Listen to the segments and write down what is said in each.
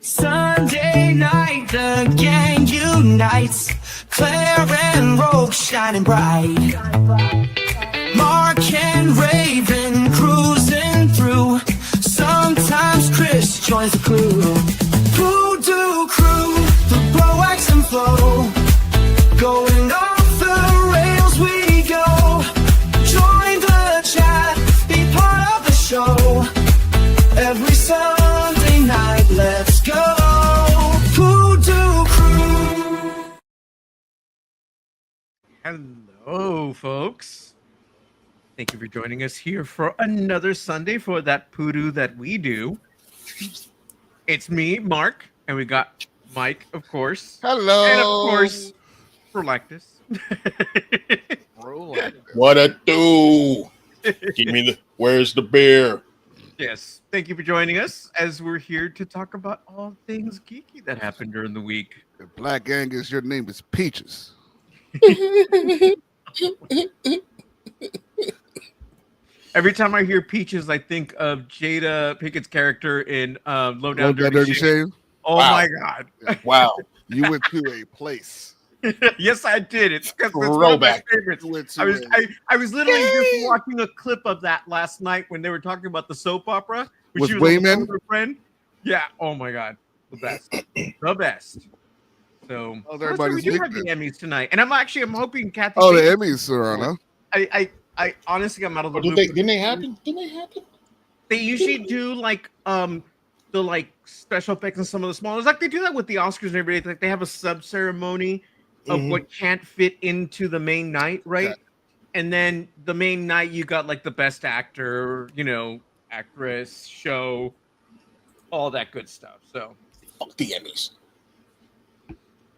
Sunday night, the gang unites. Claire and Rogue shining bright. Mark and Raven cruising through. Sometimes Chris joins the crew. PooDoo crew, the blow, wax, and flow. Going off the rails we go. Join the chat, be part of the show. Every Sunday night, let's go. PooDoo crew. Hello, folks. Thank you for joining us here for another Sunday for that PooDoo that we do. It's me, Mark, and we got Mike, of course. Hello. And of course, Prolactus. What a do? Give me the. Where's the beer? Yes. Thank you for joining us as we're here to talk about all things geeky that happened during the week. The Black Angus, your name is Peaches. Every time I hear Peaches, I think of Jada Pickett's character in Low Down Dirty Shave. Oh Wow. my God. Wow. You went to a place. Yes, I did. It's one of my Throwback. favorites. I was literally just watching a clip of that last night when they were talking about the soap opera. When With she was on the phone Wayman? with her friend. Yeah. Oh my God. The best. The best. So everybody's we do have the Emmys tonight, and I'm hoping Kathy. Oh, the Bates- Emmys are on, huh? I honestly I'm out of the loop. Didn't they happen? They usually do like the like special effects and some of the small. Like they do that with the Oscars and everything. Like they have a sub ceremony of what can't fit into the main night, right? Okay. And then the main night you got like the best actor, actress, show, all that good stuff. So Fuck the Emmys.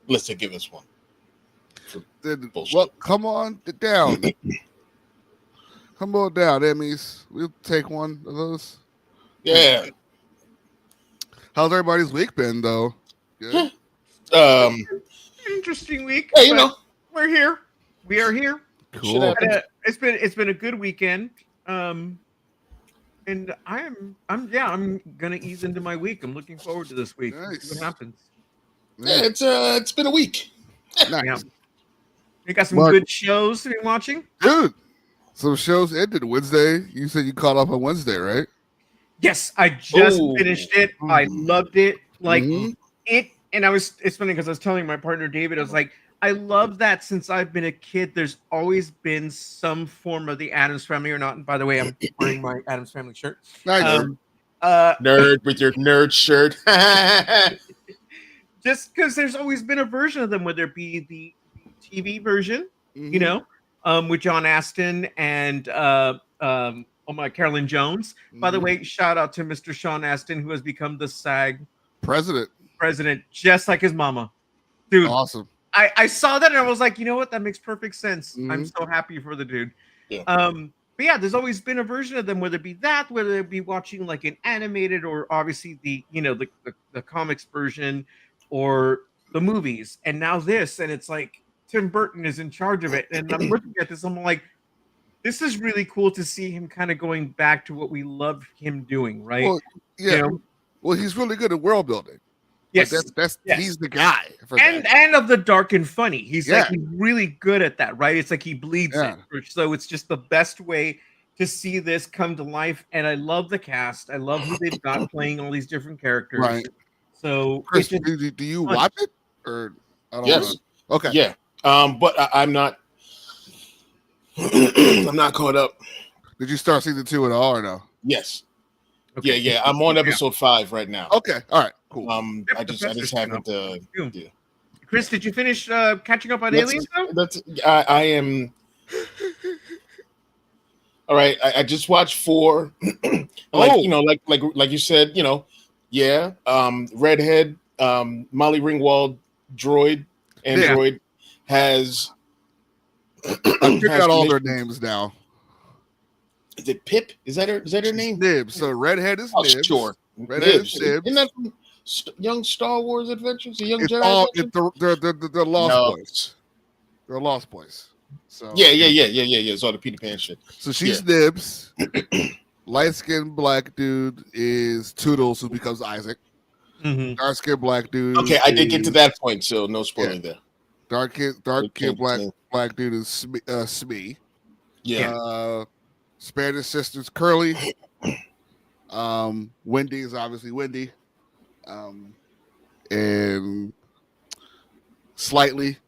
Listen, give us one. Well, come on down. Come on down, Emmys. We'll take one of those. Yeah. How's everybody's week been, though? Good? interesting week. Hey, but we're here. We are here. Cool. It's been a good weekend. And I'm gonna ease into my week. I'm looking forward to this week. Nice. See what happens. Yeah, it's been a week. Nice. Yeah. You got some Mark- good shows to be watching? Dude, some shows ended Wednesday. You said you caught up on Wednesday, right? Yes, I just Ooh. finished it. I loved it. Like Mhm. it, and it's funny because I was telling my partner David, I was like, I love that since I've been a kid, there's always been some form of the Addams Family or not. And by the way, I'm wearing my Addams Family shirt. Nice. Nerd with your nerd shirt. Just because there's always been a version of them, whether it be the TV version, Mhm. with John Astin and Carolyn Jones. By the Mhm. way, shout out to Mr. Sean Astin, who has become the SAG President. president, just like his mama. Dude, Awesome. I saw that and I was like, you know what? That makes perfect sense. I'm Mhm. so happy for the dude. Yeah. But yeah, there's always been a version of them, whether it be that, whether it be watching like an animated or obviously the comics version or the movies. And now this, and it's like Tim Burton is in charge of it. And I'm looking at this, I'm like, this is really cool to see him kind of going back to what we love him doing, right? Well, yeah. You know? Well, he's really good at world building. Yes. Like, that's Yes. he's the guy for and that. and of the dark and funny. He's Yeah. like he's really good at that, right? It's like he bleeds Yeah. it. So it's just the best way to see this come to life. And I love the cast. I love who they've got playing all these different characters. Right. So Chris, it's just- do you fun. watch it or I don't Yes. know? Okay. Yeah. But I'm not. I'm not caught up. Did you start season 2 at all or no? Yes. okay. Yeah. I'm on episode 5 right now. Okay. All right. Cool. Yep, I the just Professor's haven't. Yeah. Chris, did you finish catching up on That's- Aliens though? That's I am. All right, I just watched 4. like like you said, yeah. Redhead, Molly Ringwald, Android has. I figured out all their finished- names now. Is it Pip? Is that her name? Nibs. So Redhead is Oh, Nibs. sure. Redhead is Nibs. Nibs. Isn't that from Young Star Wars Adventures? The Young It's Jedi all Adventures? they're Lost No. Boys. They're Lost Boys. So Yeah. It's all the Peter Pan shit. So she's Nibs. Light skinned black dude is Toodles, who becomes Isaac. Mhm. Dark skinned black dude. Okay, I did get to that point, so no spoiling there. Dark kid black dude is Smee. Yeah. Spanish sisters Curly. Wendy is obviously Wendy. And Slightly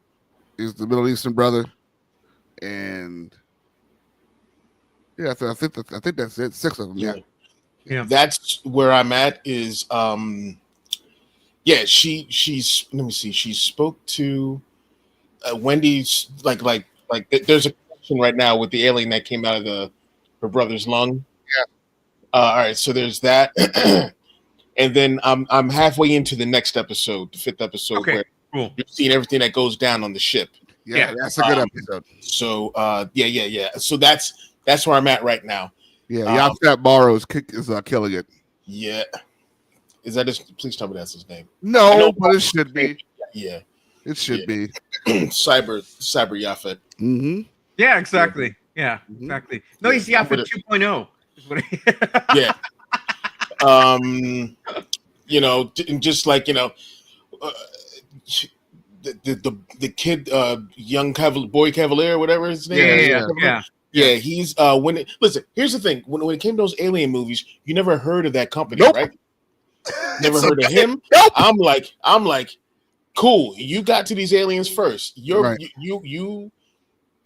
is the Middle Eastern brother. And yeah, I think that's it. 6 of them. Yeah. Yeah. That's where I'm at. Is she's let me see. She spoke to Wendy's like there's a connection right now with the alien that came out of her brother's lung. Yeah. All right, so there's that. And then I'm halfway into the next episode, the 5th episode, Okay, where cool. you're seeing everything that goes down on the ship. Yeah, that's a good episode. So yeah. So that's where I'm at right now. Yeah, Yaksat Morrow is killing it. Yeah. Is that his? Please tell me that's his name. No, but it should be. Yeah. It should be. Cyber Yafet. Mm-hmm. Yeah, exactly. Yeah, Mhm. exactly. No, he's Yafet 2.0. Is what Yeah. Just like the kid, young boy Cavalier, whatever his name. Yeah. He's listen. Here's the thing: when it came to those alien movies, you never heard of that company, Nope. right? Never heard of him. Nope. I'm like, cool. You got to these aliens first. Right. You.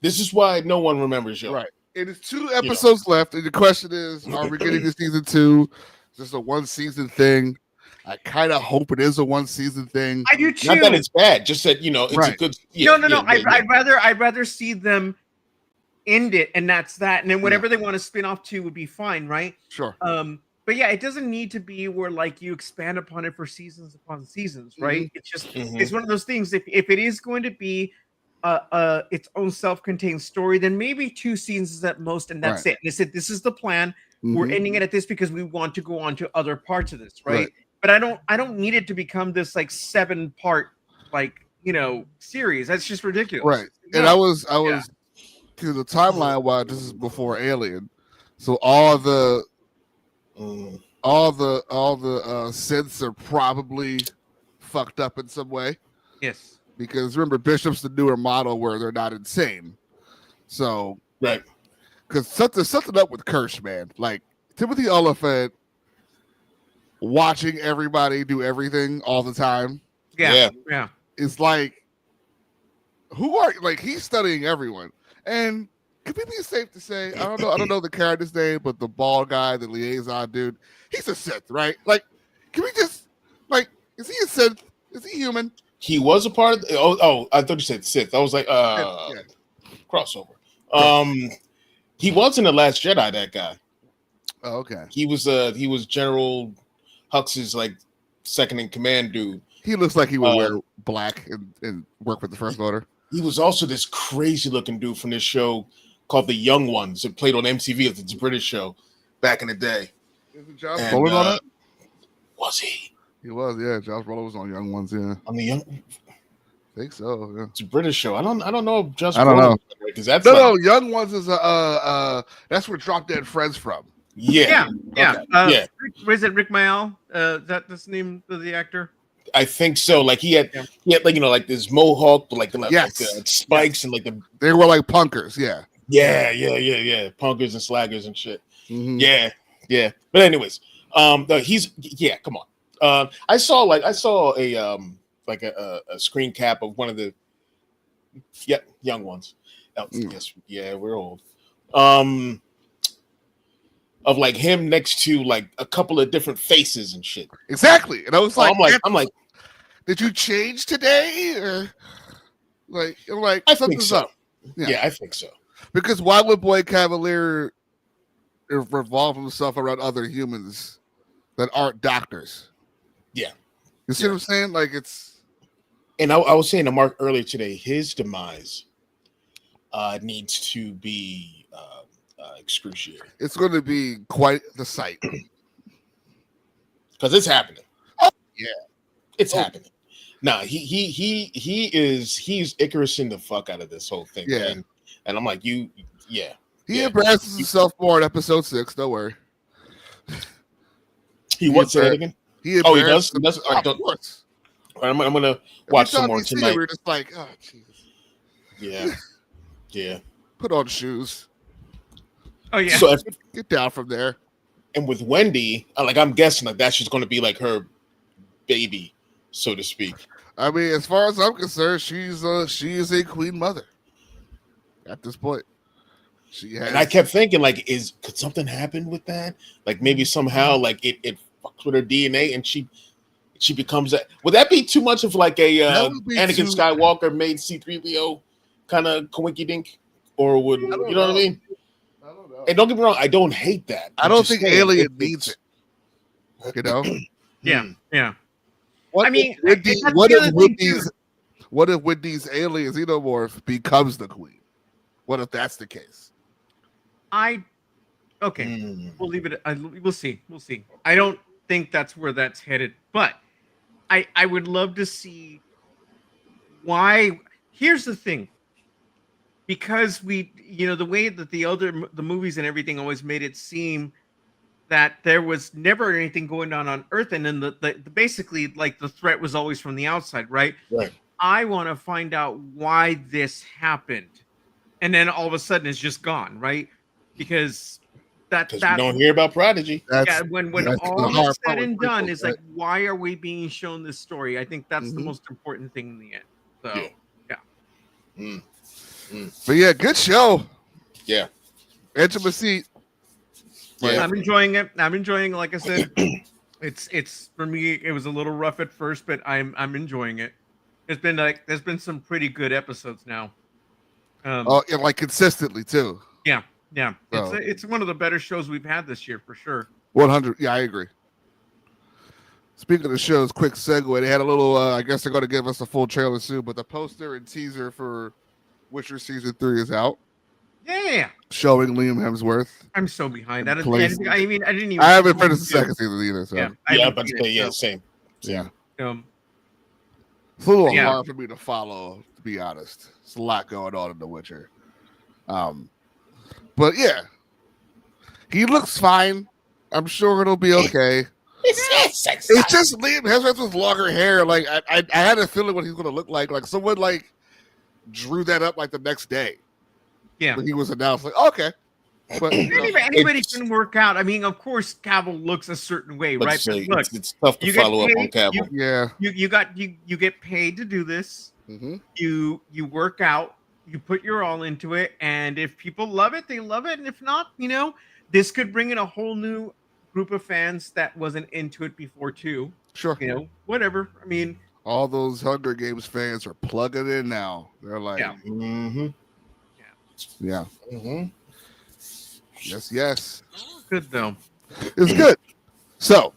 This is why no one remembers you. Right. It is 2 episodes left, and the question is: are we getting to season 2? Is this a 1-season thing? I kind of hope it is a 1-season thing. I do too. Not that it's bad, just that it's a good. No. I'd rather see them end it, and that's that. And then whatever they want to spin off to would be fine, right? Sure. But yeah, it doesn't need to be where like you expand upon it for seasons upon seasons, right? It's just it's one of those things. If it is going to be its own self-contained story, then maybe 2 seasons at most, and that's it. And they said this is the plan. We're ending it at this because we want to go on to other parts of this, right? But I don't need it to become this like 7-part series. That's just ridiculous. Right. And I was because the timeline wise, this is before Alien, so all the synths are probably fucked up in some way. Yes. Because remember, Bishop's the newer model where they're not insane. So right. Because there's something up with Kirsch, man. Like Timothy Oliphant watching everybody do everything all the time. Yeah. It's like, he's studying everyone. And could we be safe to say, I don't know the character's name, but the bald guy, the liaison dude, he's a Sith, right? Like, can we just, is he a Sith? Is he human? He was a part of I thought you said Sith. I was like, crossover. He was in The Last Jedi, that guy. Oh, okay. He was General Hux's second in command dude. He looks like he would wear black and work with the First Order. He was also this crazy looking dude from this show called The Young Ones. It played on MTV. It's a British show back in the day. Isn't Josh Brolin on it? Was he? He was, yeah. Josh Brolin was on Young Ones, yeah. On the Young. I think so. Yeah. It's a British show. I don't know if Josh. I don't know because that's Young Ones is that's where Drop Dead Friends from. Yeah. Okay. Was it Rick Mayall? That's the name of the actor. I think so. Like he had this mohawk, like spikes and they were like punkers, yeah. Punkers and slaggers and shit. Mm-hmm. Yeah. But anyways, come on. I saw a screen cap of one of the Young Ones. Yes, we're old. Of him next to a couple of different faces and shit. Exactly. And I was like, I'm like, did you change today? Or I think so. Up. Yeah, I think so. Because why would Boy Cavalier revolve himself around other humans that aren't doctors? Yeah. You see what I'm saying? It's. And I was saying to Mark earlier today, his demise needs to be excruciating. It's going to be quite the sight. Because it's happening. Oh, yeah. It's happening. Nah, he's Icarus-ing the fuck out of this whole thing. Yeah. Man. And I'm like, He embarrasses himself more in episode 6, don't worry. He would say it again? He Oh, he does. He does. Of course. I'm gonna watch some more Every time tonight. we're just like, oh Jesus. Yeah, yeah. Put on shoes. Oh yeah. So Get down from there. and with Wendy, I'm guessing like that's just going to be like her baby, so to speak. I mean, as far as I'm concerned, she is a queen mother. At this point, she has. And I kept thinking, like, could something happen with that? Like maybe somehow, like it fucks with her DNA, and she becomes a. Would that be too much of like a Anakin Skywalker made C-3PO kind of coinky dink, or would you know what I mean? I don't know. And don't get me wrong, I don't hate that. I don't think Alien needs it. You know? Yeah. What if Wendy's alien xenomorph becomes the queen? What if that's the case? We'll leave it. We'll see. We'll see. I don't think that's where that's headed, but I would love to see why. Here's the thing. Because the way that the movies and everything always made it seem that there was never anything going on Earth, and then the basically like the threat was always from the outside, right? Right. I want to find out why this happened, and then all of a sudden it's just gone, right? Because we don't hear about Prodigy. When all is said and done, is like, why are we being shown this story? I think that's the most important thing in the end. So yeah. But yeah, good show. Yeah. Edge of my seat. Yeah. I'm enjoying it. Like I said, it's for me. It was a little rough at first, but I'm enjoying it. There's been some pretty good episodes now. Like consistently too. Yeah. So. It's one of the better shows we've had this year for sure. 100. Yeah, I agree. Speaking of the shows, quick segue. They had a little. I guess they're going to give us a full trailer soon, but the poster and teaser for Witcher season 3 is out. Yeah. Showing Liam Hemsworth. I'm so behind. I didn't even. I haven't finished the second season either. So Yeah, same. Yeah. It's a little hard for me to follow, to be honest. There's a lot going on in The Witcher. But yeah, he looks fine. I'm sure it'll be okay. It's just Liam Hemsworth with longer hair. Like I had a feeling what he's going to look like. Like someone like drew that up like the next day. Yeah, when he was announced. Like okay, but anybody can work out. I mean, of course, Cavill looks a certain way, right? But look, it's tough to follow up on Cavill. You get paid to do this. Mm-hmm. You work out. You put your all into it, and if people love it, they love it, and if not, this could bring in a whole new group of fans that wasn't into it before too. Sure, whatever. I mean, all those Hunger Games fans are plugging in now. They're like, yeah. Mm-hmm. Yes. Good though. It's good. So,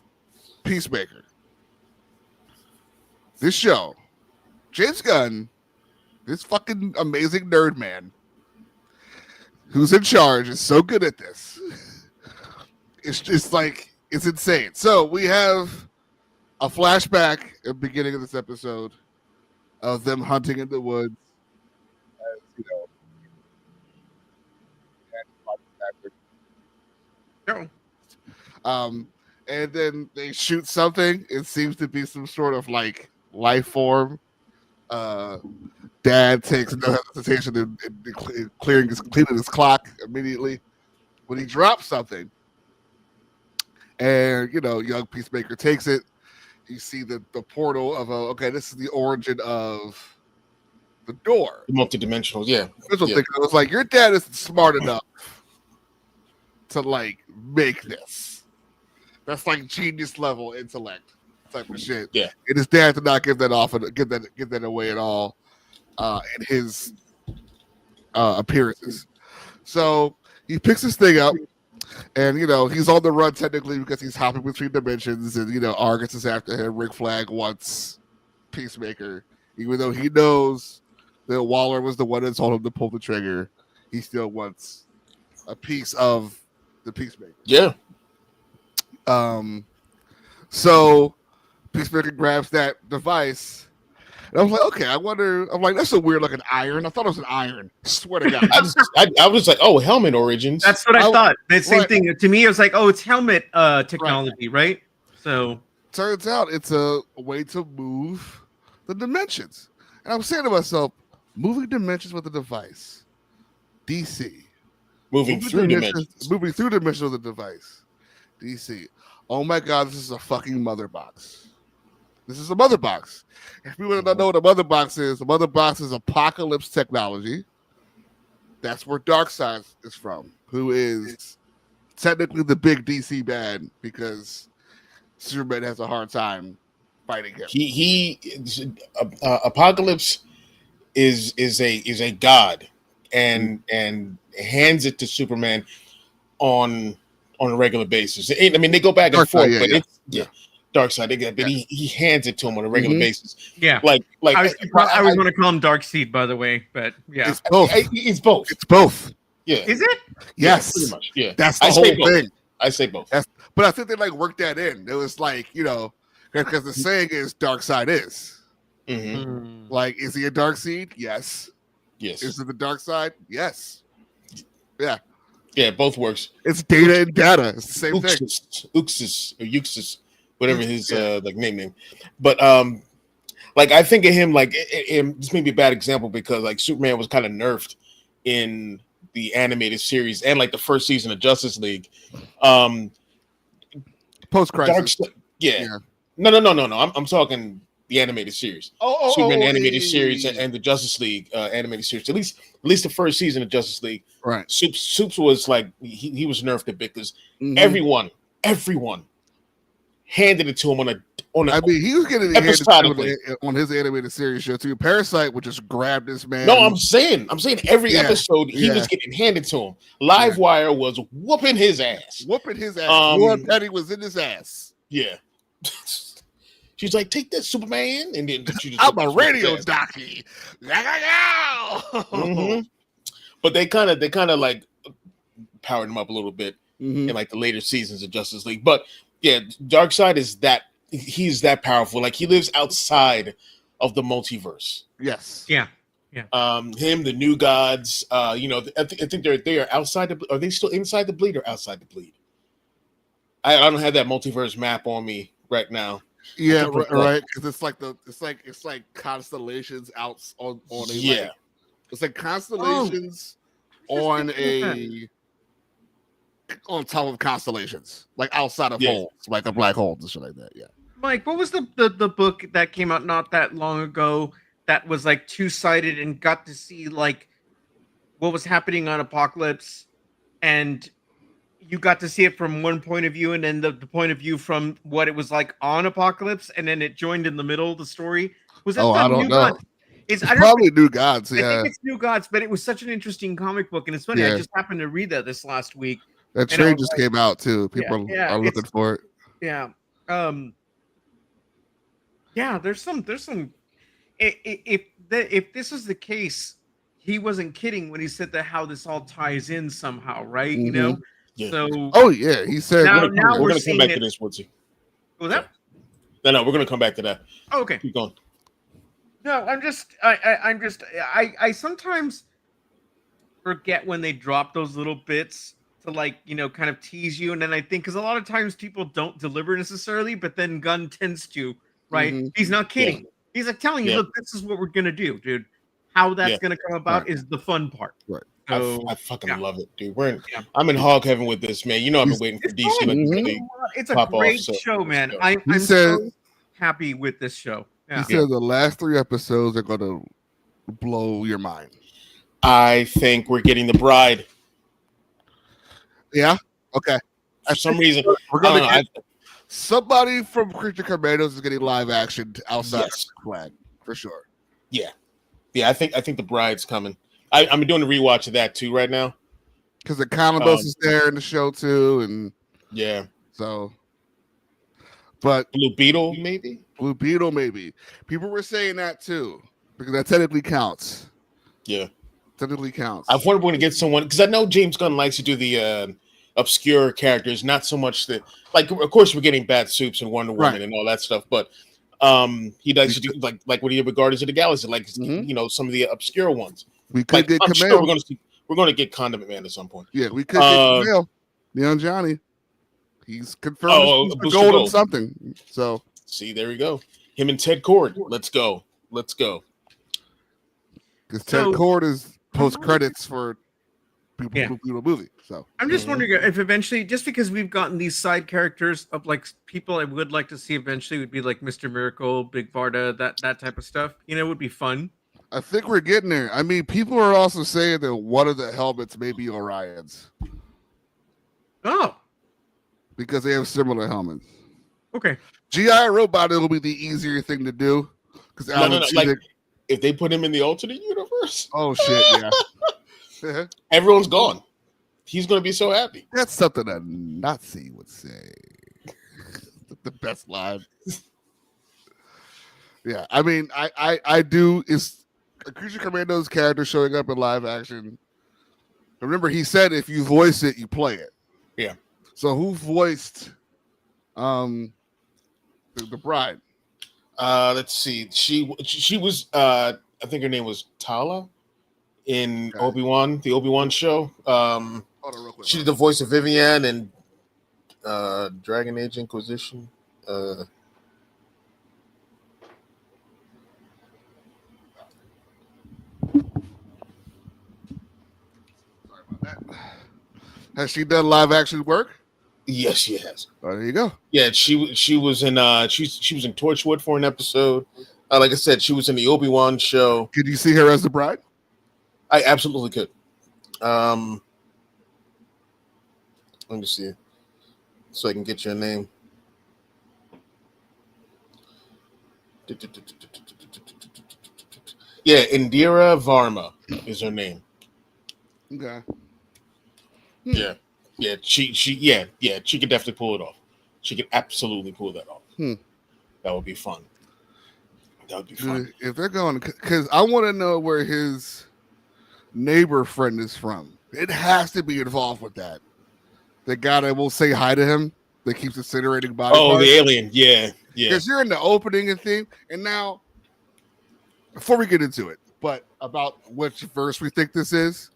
Peacemaker. This show, James Gunn, this fucking amazing nerd man who's in charge is so good at this. It's just like, it's insane. So we have a flashback at the beginning of this episode of them hunting in the woods. And then they shoot something. It seems to be some sort of like life form. Dad takes no hesitation in cleaning his clock immediately when he drops something. And young Peacemaker takes it. You see the portal of this is the origin of the door. The multidimensional, yeah. It was like your dad isn't smart enough to like make this. That's like genius level intellect type of shit. Yeah. And his dad did not give that off and give that away at all in his appearances. So he picks this thing up, and he's on the run technically because he's hopping between dimensions, and Argus is after him. Rick Flag wants Peacemaker, even though he knows that Waller was the one that told him to pull the trigger. He still wants a piece of the Peacemaker. Yeah. So Peacemaker grabs that device, and I was like, okay, I'm like, that's so weird, like an iron. I thought it was an iron. I swear to God. I was like, oh, helmet origins. That's what I thought. The same thing. To me, it was like, oh, it's helmet technology, right? So turns out it's a way to move the dimensions. And I'm saying to myself, moving dimensions with a device. DC. Moving through dimensions. Moving through dimensions with a device. DC. Oh my God, this is a fucking mother box. This is a mother box. If people don't know what a mother box is, the mother box is apocalypse technology. That's where Darkseid is from, who is technically the big DC bad because Superman has a hard time fighting him. Apocalypse is a god and hands it to Superman on a regular basis. I mean, they go back and forth, but it's Darkseid. But he hands it to him on a regular basis. Yeah, like I was going to call him Darkseid, by the way, but yeah, it's both. It's both. It's both. Yeah, is it? Yes, pretty much. Yeah, that's the whole thing. I say both. But I think they like worked that in. It was like, because the saying is Darkseid is. Mm-hmm. Like, is he a Darkseid? Yes. Yes. Is it the Darkseid? Yes. Yeah. Yeah, both works. It's data and data. It's the same thing. Uxus, whatever his nickname. But I think of him this may be a bad example because like Superman was kind of nerfed in the animated series and like the first season of Justice League. Post-crisis. Yeah. No. I'm talking the animated series. Superman animated series and the Justice League animated series. At least the first season of Justice League. Right. Supes was like he was nerfed a bit because everyone handed it to him I mean, he was getting it on his animated series show too. Parasite would just grab this man. No, I'm saying every episode he was getting handed to him. Livewire was whooping his ass. Lord Petty was in his ass. Yeah. She's like, take this, Superman, and then she just I'm a radio jockey. But they kind of like powered him up a little bit in like the later seasons of Justice League. But yeah, Darkseid is he's that powerful. Like he lives outside of the multiverse. Yes. Yeah. Him, the New Gods. I think they are outside. Are they still inside the bleed or outside the bleed? I don't have that multiverse map on me right now. Yeah, right. Because it's like constellations out on a it's like constellations on top of constellations, like outside of holes, like a black hole and shit like that. Yeah. Mike, what was the book that came out not that long ago that was like two-sided and got to see like what was happening on Apocalypse, and you got to see it from one point of view and then the point of view from what it was like on Apocalypse, and then it joined in the middle of the story? Was that I don't know. Gods? It's probably New Gods. Yeah, I think it's New Gods, but it was such an interesting comic book, and it's funny. I just happened to read that this last week. That trade just came out too. People are looking for it. Yeah. There's some. If this is the case, he wasn't kidding when he said that how this all ties in somehow, right? You know. Yeah. So. He said. Now we're going to come back to this, Woodsy. Was that? No, we're going to come back to that. Oh, okay. Keep going. No, I sometimes forget when they drop those little bits to kind of tease you, and then I think because a lot of times people don't deliver necessarily, but then Gunn tends to, right? He's not kidding. Yeah. He's like telling you, look, this is what we're gonna do, dude. How that's gonna come about is the fun part. Right. So, I fucking love it, dude. I'm in hog heaven with this, man. You know I've been waiting for DC to really it's a great show, man. I'm so happy with this show. Yeah. He said the last 3 episodes are gonna blow your mind. I think we're getting The Bride. Yeah. Okay. For some reason, we're gonna get somebody from Creature Commandos is getting live action outside of Flag for sure. Yeah. I think The Bride's coming. I'm doing a rewatch of that too right now because the Commodus is there in the show too, and so. But Blue Beetle, maybe. People were saying that too because that technically counts. Yeah. Technically counts. I wonder if we're going to get someone because I know James Gunn likes to do the obscure characters, not so much that of course we're getting Bat Soups and Wonder Woman and all that stuff, but he likes to do like what he did with Guardians of the Galaxy, like some of the obscure ones. We could get I'm Camille. Sure we're going to get Condiment Man at some point. Yeah, we could get Camille, Neon Johnny. He's confirmed Oh, he's the Booster golden Gold. something. So See, there we go. Him and Ted Cord. Let's go. because So- Ted Cord is post credits for people Yeah. who do the movie. So I'm just wondering if eventually, just because we've gotten these side characters of like people I would like to see eventually would be like Mr. Miracle, Big Varda, that type of stuff. You know, would be fun. I think we're getting there. I mean, people are also saying that one of the helmets may be Orion's Oh, because they have similar helmets. okay. GI Robot, it'll be the easier thing to do because No. Like, if they put him in the alternate universe, oh shit, yeah. everyone's gone. He's going to be so happy. That's something a Nazi would say. The best line. Yeah, I mean, I do. Is Creature Commando's character showing up in live action? Remember, he said if you voice it, you play it. Yeah. So who voiced the bride? Let's see. She was I think her name was Tala in Okay. the Obi-Wan show. Hold on real quick. She did the voice of Vivian and Dragon Age Inquisition. Sorry about that. Has she done live action work? Yes, she has. Oh, there you go. Yeah, she was in she was in Torchwood for an episode. Like I said, she was in the Obi-Wan show. Could you see her as the bride? I absolutely could. Let me see, so I can get your name. Yeah, Indira Varma is her name. Okay. Yeah, she could definitely pull it off. She could absolutely pull that off. That would be fun. That would be fun. If they're going, because I want to know where his neighbor friend is from. It has to be involved with that. The guy that will say hi to him that keeps incinerating body Oh, parts. the alien. Yeah. Because you're in the opening and theme, and now before we get into it, but about which verse we think this is,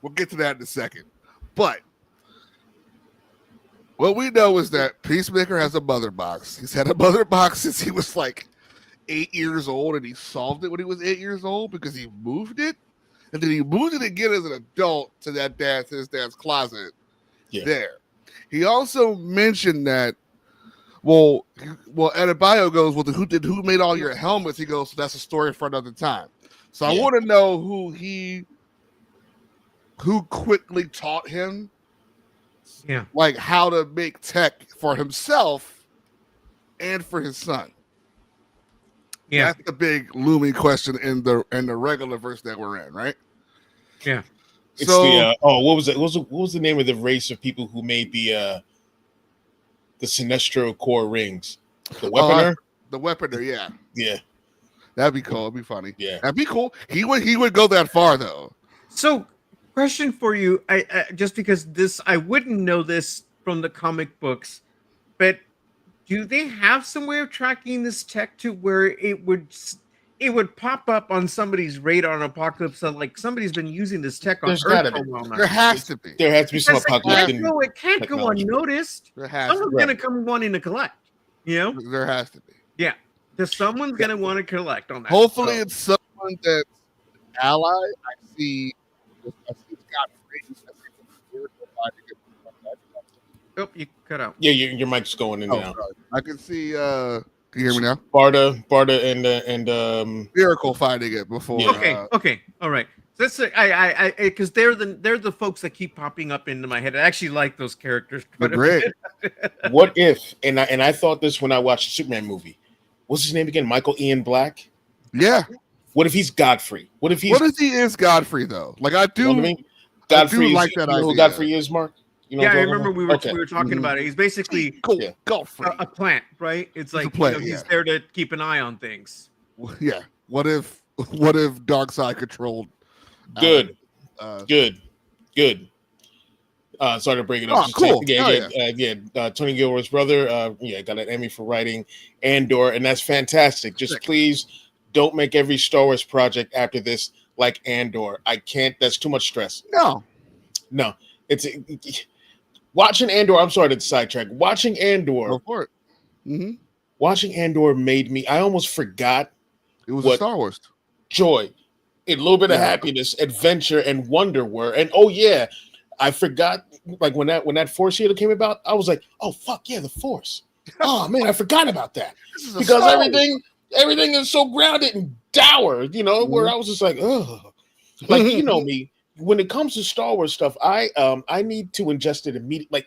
we'll get to that in a second. But what we know is that Peacemaker has a mother box. He's had a mother box since he was like 8 years old, and he solved it when he was 8 years old because he moved it, and then he moved it again as an adult to his dad's closet. Yeah. There. He also mentioned that. Well, Adebayo goes, well, who made all your helmets? He goes, so that's a story for another time. So I want to know who quickly taught him, like how to make tech for himself and for his son. Yeah, That's the big looming question in the regular verse that we're in, right? Yeah. It's so what was it? What was the name of the race of people who made the Sinestro core rings? The Weaponer? The Weaponer, yeah. Yeah. That'd be cool. It'd be funny. Yeah. That'd be cool. He would go that far though. So, question for you, I just because I wouldn't know this from the comic books, but do they have some way of tracking this tech to where it would pop up on somebody's radar on Apocalypse that like somebody's been using this tech on There's Earth gotta for a be. while now? There has to be. There has to be some Because apocalyptic. it can't go technology. unnoticed. There has to Someone's be. gonna come wanting to collect. You know? There has to be. Yeah. Because someone's gonna want to collect on that. Hopefully, So- it's someone that's an ally. I see Scott Free. Oh, you cut out. Yeah, your mic's going in Oh, now. sorry. I can see. Can you hear me now? Barda, and Miracle finding it before. Yeah. Okay, all right. So that's I because they're the folks that keep popping up into my head. I actually like those characters. They're quite a great. bit. what if? And I thought this when I watched the Superman movie. What's his name again? Michael Ian Black. Yeah. What if he's Godfrey? What if he is Godfrey though? Like I do. You know what I mean? Godfrey like is, that you know who idea. Godfrey is, Mark? You know Yeah, what I I'm talking remember about? we were talking about it. He's basically Cool. Yeah. Godfrey. a plant, right? It's like plant, he's yeah. there to keep an eye on things. Yeah. What if Darkseid controlled? Good. Uh, Good. Sorry to break it up. Oh, cool. Tony Gilroy's brother. Got an Emmy for writing Andor, and that's fantastic. Just please don't make every Star Wars project after this like Andor. I can't. That's too much stress. no. No, it's watching Andor. I'm sorry to sidetrack. Watching Andor. Go for it. Watching Andor made me. I almost forgot It was what a Star Wars. joy, a little bit of happiness, adventure, and wonder were. And oh yeah, I forgot. Like when that Force healer came about, I was like, oh fuck yeah, the Force. Oh man, I forgot about that because everything is so grounded and dour. You know, where I was just like, oh, like you know me. When it comes to Star Wars stuff, I need to ingest it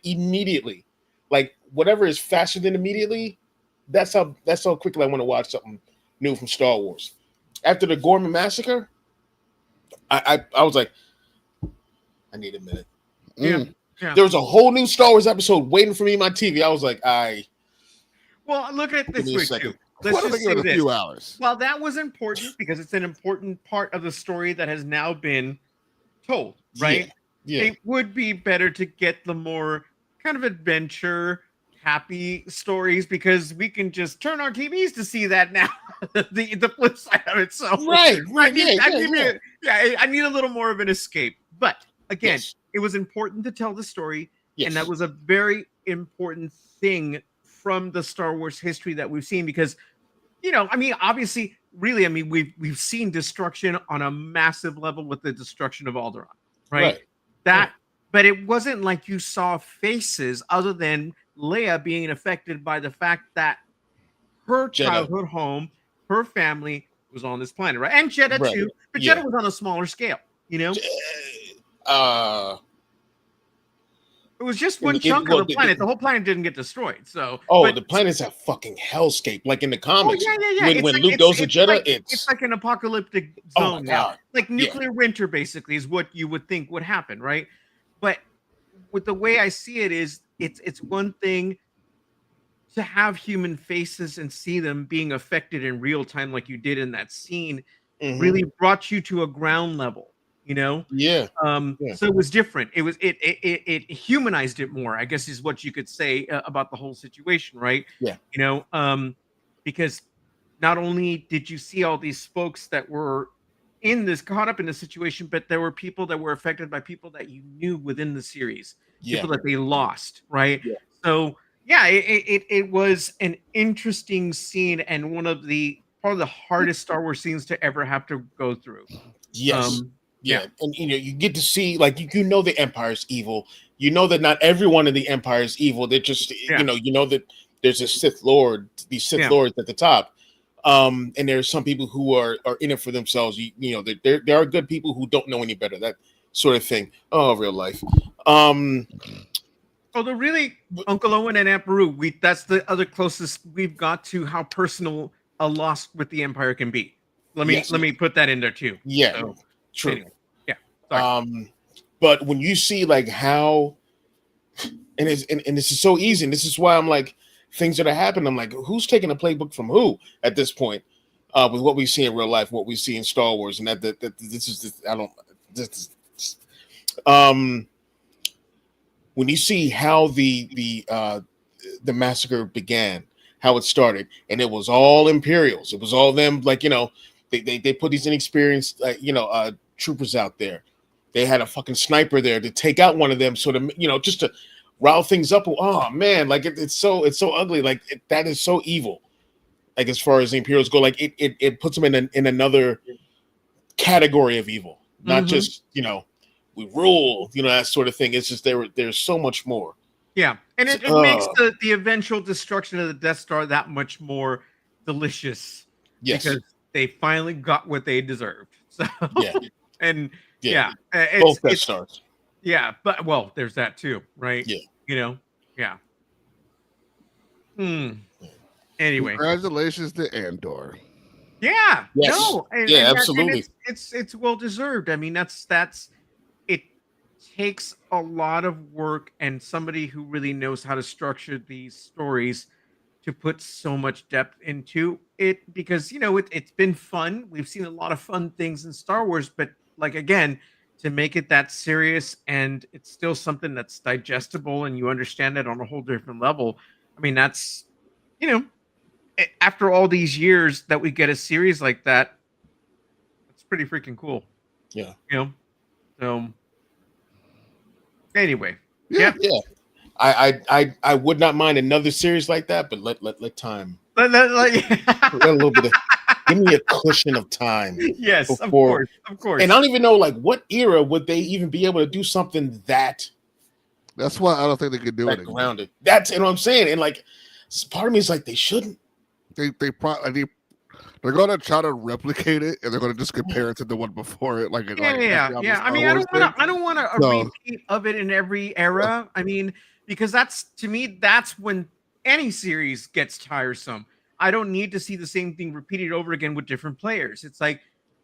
immediately. Like whatever is faster than immediately, that's how quickly I want to watch something new from Star Wars. After the Gorman massacre, I was like, I need a minute. Yeah. There was a whole new Star Wars episode waiting for me on my TV. I was like, well, look at it this way too. Let's just say this. A few hours. Well, that was important because it's an important part of the story that has now been told, right? Yeah. It would be better to get the more kind of adventure, happy stories because we can just turn our TVs to see that now. the flip side of it. So right. I need a little more of an escape. But again, it was important to tell the story, and that was a very important thing from the Star Wars history that we've seen because, you know, I mean, obviously, really, I mean, we've seen destruction on a massive level with the destruction of Alderaan, right? But it wasn't like you saw faces other than Leia being affected by the fact that her childhood home, her family was on this planet, right? And Jeddah too, but Jeddah was on a smaller scale, you know? It was just one chunk of the planet. The whole planet didn't get destroyed. So, the planet's a fucking hellscape, like in the comics. When Luke goes to Jeddah, it's like an apocalyptic zone now, like nuclear winter, basically, is what you would think would happen, right? But with the way I see it, is it's one thing to have human faces and see them being affected in real time, like you did in that scene, really brought you to a ground level. You know, so it was different. It humanized it more, I guess, is what you could say about the whole situation, right? Yeah, you know, because not only did you see all these folks that were caught up in the situation, but there were people that were affected by people that you knew within the series, people that they lost, right? Yeah. So it was an interesting scene and one of probably the hardest Star Wars scenes to ever have to go through. Yes. Yeah, and you know, you get to see, like, you know the Empire's evil. You know that not everyone in the Empire is evil. They're just, you know that there's a Sith Lord, these Sith Lords at the top. And there are some people who are in it for themselves. You know, there are good people who don't know any better. That sort of thing. Oh, real life. Although really, Uncle Owen and Aunt Beru, that's the other closest we've got to how personal a loss with the Empire can be. Let me put that in there too. Yeah, so, true. Anyway. Sorry. But when you see like how, and this is so easy, and this is why I'm like, things that are happening, I'm like, who's taking a playbook from who at this point? With what we see in real life, what we see in Star Wars, and when you see how the massacre began, how it started, and it was all Imperials, it was all them, like, you know, they put these inexperienced, troopers out there. They had a fucking sniper there to take out one of them, sort of, you know, just to rile things up. Oh man, like it's so ugly. Like that is so evil. Like as far as the Imperials go, like it puts them in another category of evil, not just, you know, we rule, you know, that sort of thing. It's just there's so much more. Yeah, and it makes the eventual destruction of the Death Star that much more delicious. Yes, because they finally got what they deserved. So and both Death Stars. Yeah, but well, there's that too, right? Yeah, you know, Anyway, congratulations to Andor. Yeah, yes. No, absolutely. And it's well deserved. I mean, that's it. Takes a lot of work and somebody who really knows how to structure these stories to put so much depth into it, because you know it's been fun. We've seen a lot of fun things in Star Wars, but like again, to make it that serious and it's still something that's digestible and you understand it on a whole different level. I mean, that's, you know, after all these years that we get a series like that, it's pretty freaking cool. Yeah. You know, so anyway, yeah. I would not mind another series like that, but let time. Like, A little bit of, give me a cushion of time. yes, before, of course. And I don't even know like what era would they even be able to do something that. That's why I don't think they could do it. Grounded. That's what I'm saying. And like, part of me is like, they shouldn't. They're gonna try to replicate it, and they're gonna just compare it to the one before it. Like, yeah. I mean, I don't want a repeat of it in every era. I mean, because to me, that's when any series gets tiresome. I don't need to see the same thing repeated over again with different players. It's like,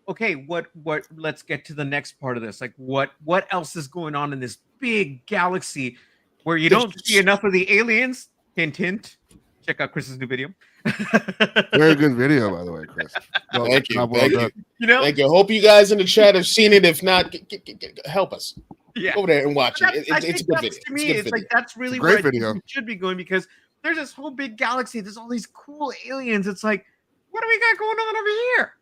okay, what let's get to the next part of this. Like, what else is going on in this big galaxy where you don't see enough of the aliens? Hint, hint. Check out Chris's new video. Very good video, by the way, Chris. Thank you. Thank you. Hope you guys in the chat have seen it. If not, help us. Yeah, go there and watch it. It's a good video. To me, it's like that's really where it should be going, because there's this whole big galaxy. There's all these cool aliens. It's like, what do we got going on over here?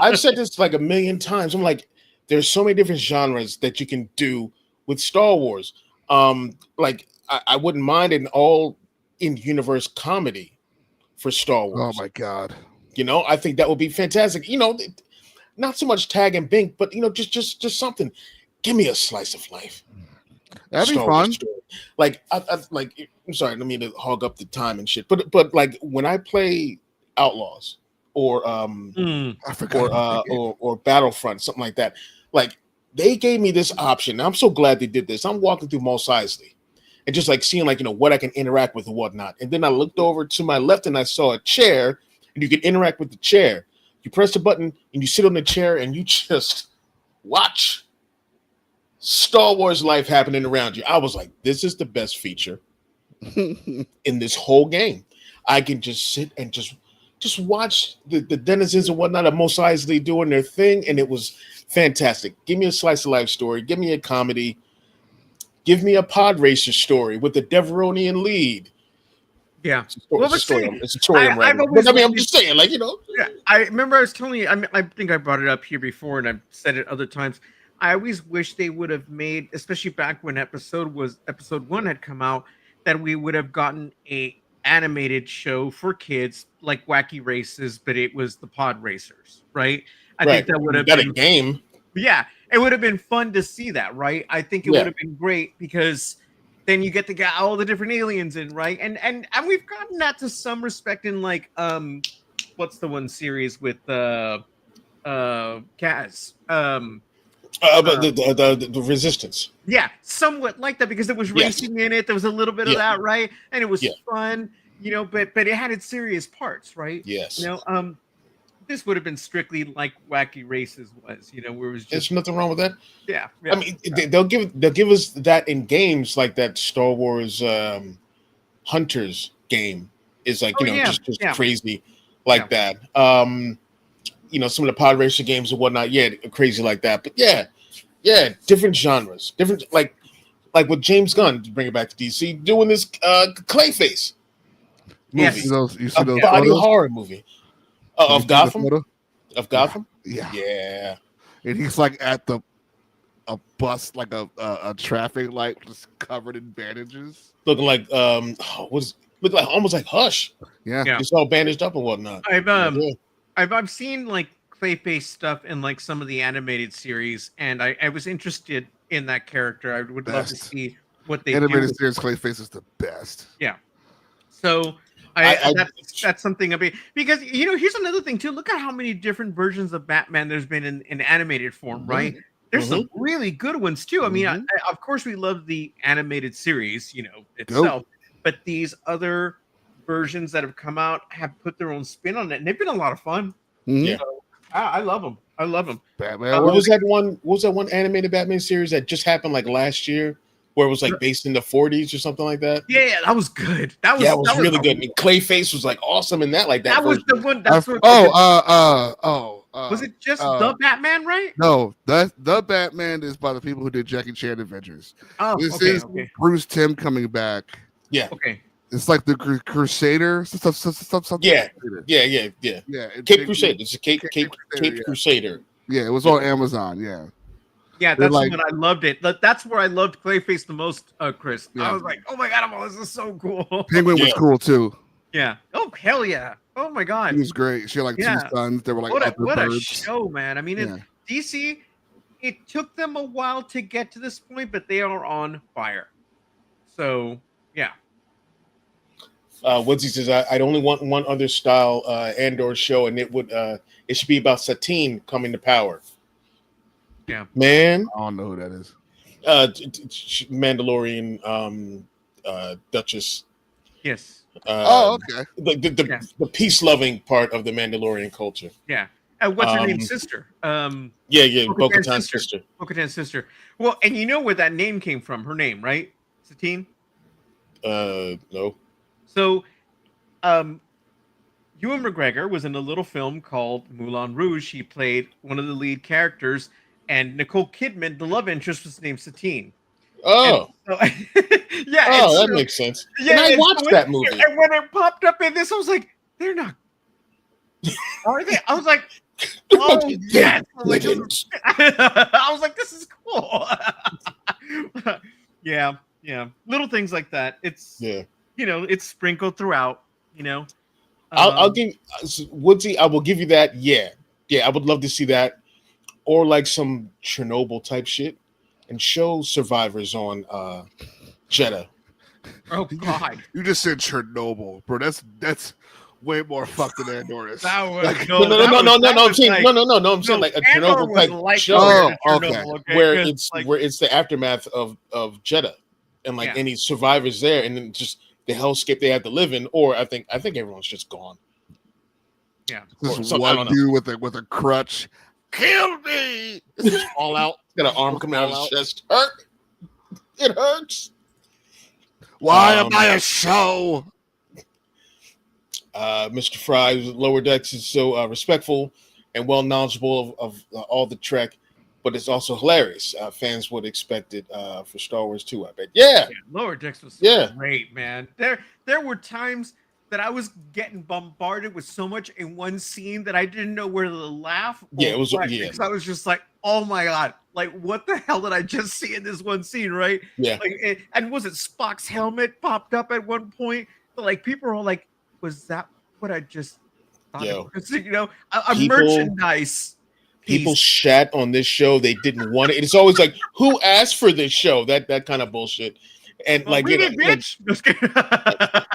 I've said this like a million times. I'm like, there's so many different genres that you can do with Star Wars. Like I wouldn't mind an all in universe comedy for Star Wars. Oh my god! I think that would be fantastic. Not so much tag and bink, but just something. Give me a slice of life. That'd be fun. Like I'm sorry, let me hog up the time and shit. But like when I play Outlaws or or Battlefront, something like that, like they gave me this option. I'm so glad they did this. I'm walking through Mos Eisley and just like seeing like what I can interact with and whatnot. And then I looked over to my left and I saw a chair, and you can interact with the chair. You press the button and you sit on the chair and you just watch Star Wars life happening around you. I was like, this is the best feature in this whole game. I can just sit and just watch the denizens and whatnot of Mos Eisley doing their thing, and it was fantastic. Give me a slice of life story. Give me a comedy. Give me a pod racer story with the Deveronian lead. Yeah, it's a story I'm writing. I'm just saying, like, Yeah, I remember I was telling you. I think I brought it up here before, and I've said it other times. I always wish they would have made, especially back when episode 1 had come out, that we would have gotten a animated show for kids like Wacky Races, but it was the Pod Racers, right? I think that would have been a game. Yeah, it would have been fun to see that, right? I think it would have been great, because then you get to get all the different aliens in, right? And we've gotten that to some respect in like what's the one series with Kaz? The Resistance. Yeah, somewhat like that, because there was racing in it. There was a little bit of that, right? And it was fun, but it had its serious parts, right? Yes. This would have been strictly like Wacky Races was, where it was just. There's nothing wrong with that. Yeah. I mean, they'll give us that in games like that. Star Wars Hunters game is like just crazy like that. Some of the pod racer games and whatnot, crazy like that. But different genres, different like with James Gunn, to bring it back to DC, doing this Clayface movie, you see those body photos? horror movie of Gotham. Of Gotham, yeah. And he's like at a bus, like a traffic light, just covered in bandages, looking like almost like Hush. Yeah, it's all bandaged up and whatnot. I've seen like Clayface stuff in like some of the animated series, and I was interested in that character. I would love to see what they animated series. Clayface is the best. Yeah. So that's something because here's another thing too. Look at how many different versions of Batman there's been in animated form, right? There's some really good ones too. I mean, of course we love the animated series, itself, but these other versions that have come out have put their own spin on it, and they've been a lot of fun. Yeah, so, I love them. Batman. What was that one animated Batman series that just happened like last year, where it was like based in the 40s or something like that? Yeah, that was good. That was really good. And Clayface was like awesome in that. Like that was the one. That's was it just the Batman, right? No, the Batman is by the people who did Jackie Chan Adventures. Oh, this is Bruce Timm coming back. Yeah. Okay. It's like the Crusader. Something. Yeah. Yeah. Cape Crusader. It's a Cape Crusader, Crusader. Yeah, it was on Amazon. Yeah. Yeah, They're that's like, when I loved it. That's where I loved Clayface the most, Chris. Yeah. I was like, oh my god, this is so cool. Penguin was Yeah. cool too. Yeah. Oh hell yeah. Oh my He god. was great. She had like two Yeah. sons. They were like What other a birds. show, man. I mean, Yeah. DC, it took them a while to get to this point, but they are on fire. So yeah. Woodsy says, I'd only want one other style Andor show, and it should be about Satine coming to power. Yeah. Man. I don't know who that is. Mandalorian Duchess. Yes. Okay. The peace-loving part of the Mandalorian culture. Yeah. What's her name? Sister. Yeah. Bo-Katan's sister. Bo-Katan's sister. Well, and you know where that name came from? Her name, right? Satine? No. So, Ewan McGregor was in a little film called Moulin Rouge. He played one of the lead characters, and Nicole Kidman, the love interest, was named Satine. Oh. So, yeah. Oh, that makes sense. Yeah, and I watched that movie. And when it popped up in this, I was like, they're not. Are they? I was like, oh, yes. I was like, this is cool. Yeah. Little things like that. It's, it's sprinkled throughout, I'll give Woodsy, I will give you that. Yeah, I would love to see that, or like some Chernobyl type shit, and show survivors on Jeddah. Oh God! You just said Chernobyl, bro. That's way more fucked than Andor is. No. I'm saying like a Chernobyl type show. Oh, okay. Where it's the aftermath of Jeddah, and like any survivors there, and then just the hellscape they have to live in. Or I think everyone's just gone. Yeah, this one dude with a crutch. Kill me! All out. Got an arm coming out of his chest. Hurt. It hurts. Why am I a show? Mr. Fry, Lower Decks, is so respectful and well knowledgeable of all the Trek, but it's also hilarious. Fans would expect it for Star Wars too, I bet. Yeah, Lower Decks was great, man. There were times that I was getting bombarded with so much in one scene that I didn't know where to laugh. Yeah, it was. Because I was just like, oh my god, like what the hell did I just see in this one scene, right? Yeah. Like, and was it Spock's helmet popped up at one point? But like people are like, was that what I just thought? It was? A merchandise. People shat on this show. They didn't want it. It's always like, who asked for this show? That kind of bullshit. And like, bitch.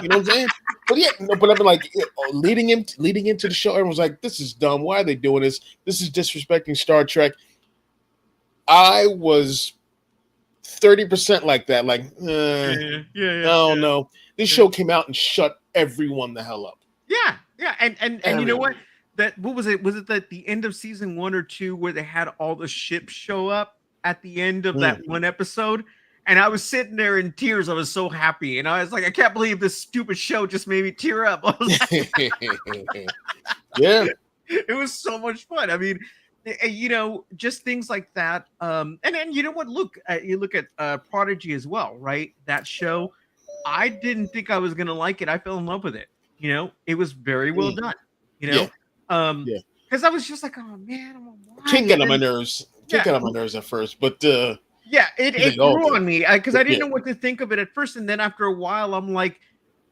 You know what I'm saying? But but I've been like leading into the show. Everyone's like, "This is dumb. Why are they doing this? This is disrespecting Star Trek." I was 30% like that. Like, no. This show came out and shut everyone the hell up. Yeah, and you know what? What was it? Was it that the end of season 1 or 2 where they had all the ships show up at the end of that one episode? And I was sitting there in tears. I was so happy. And I was like, I can't believe this stupid show just made me tear up. I was like, yeah. It was so much fun. I mean, just things like that. And then, you know what? You look at Prodigy as well, right? That show. I didn't think I was going to like it. I fell in love with it. It was very well done. Because I was just like, oh, man. Can't get on my nerves. Can't get on my nerves at first. But... yeah, it grew on me because I didn't know what to think of it at first, and then after a while, I'm like,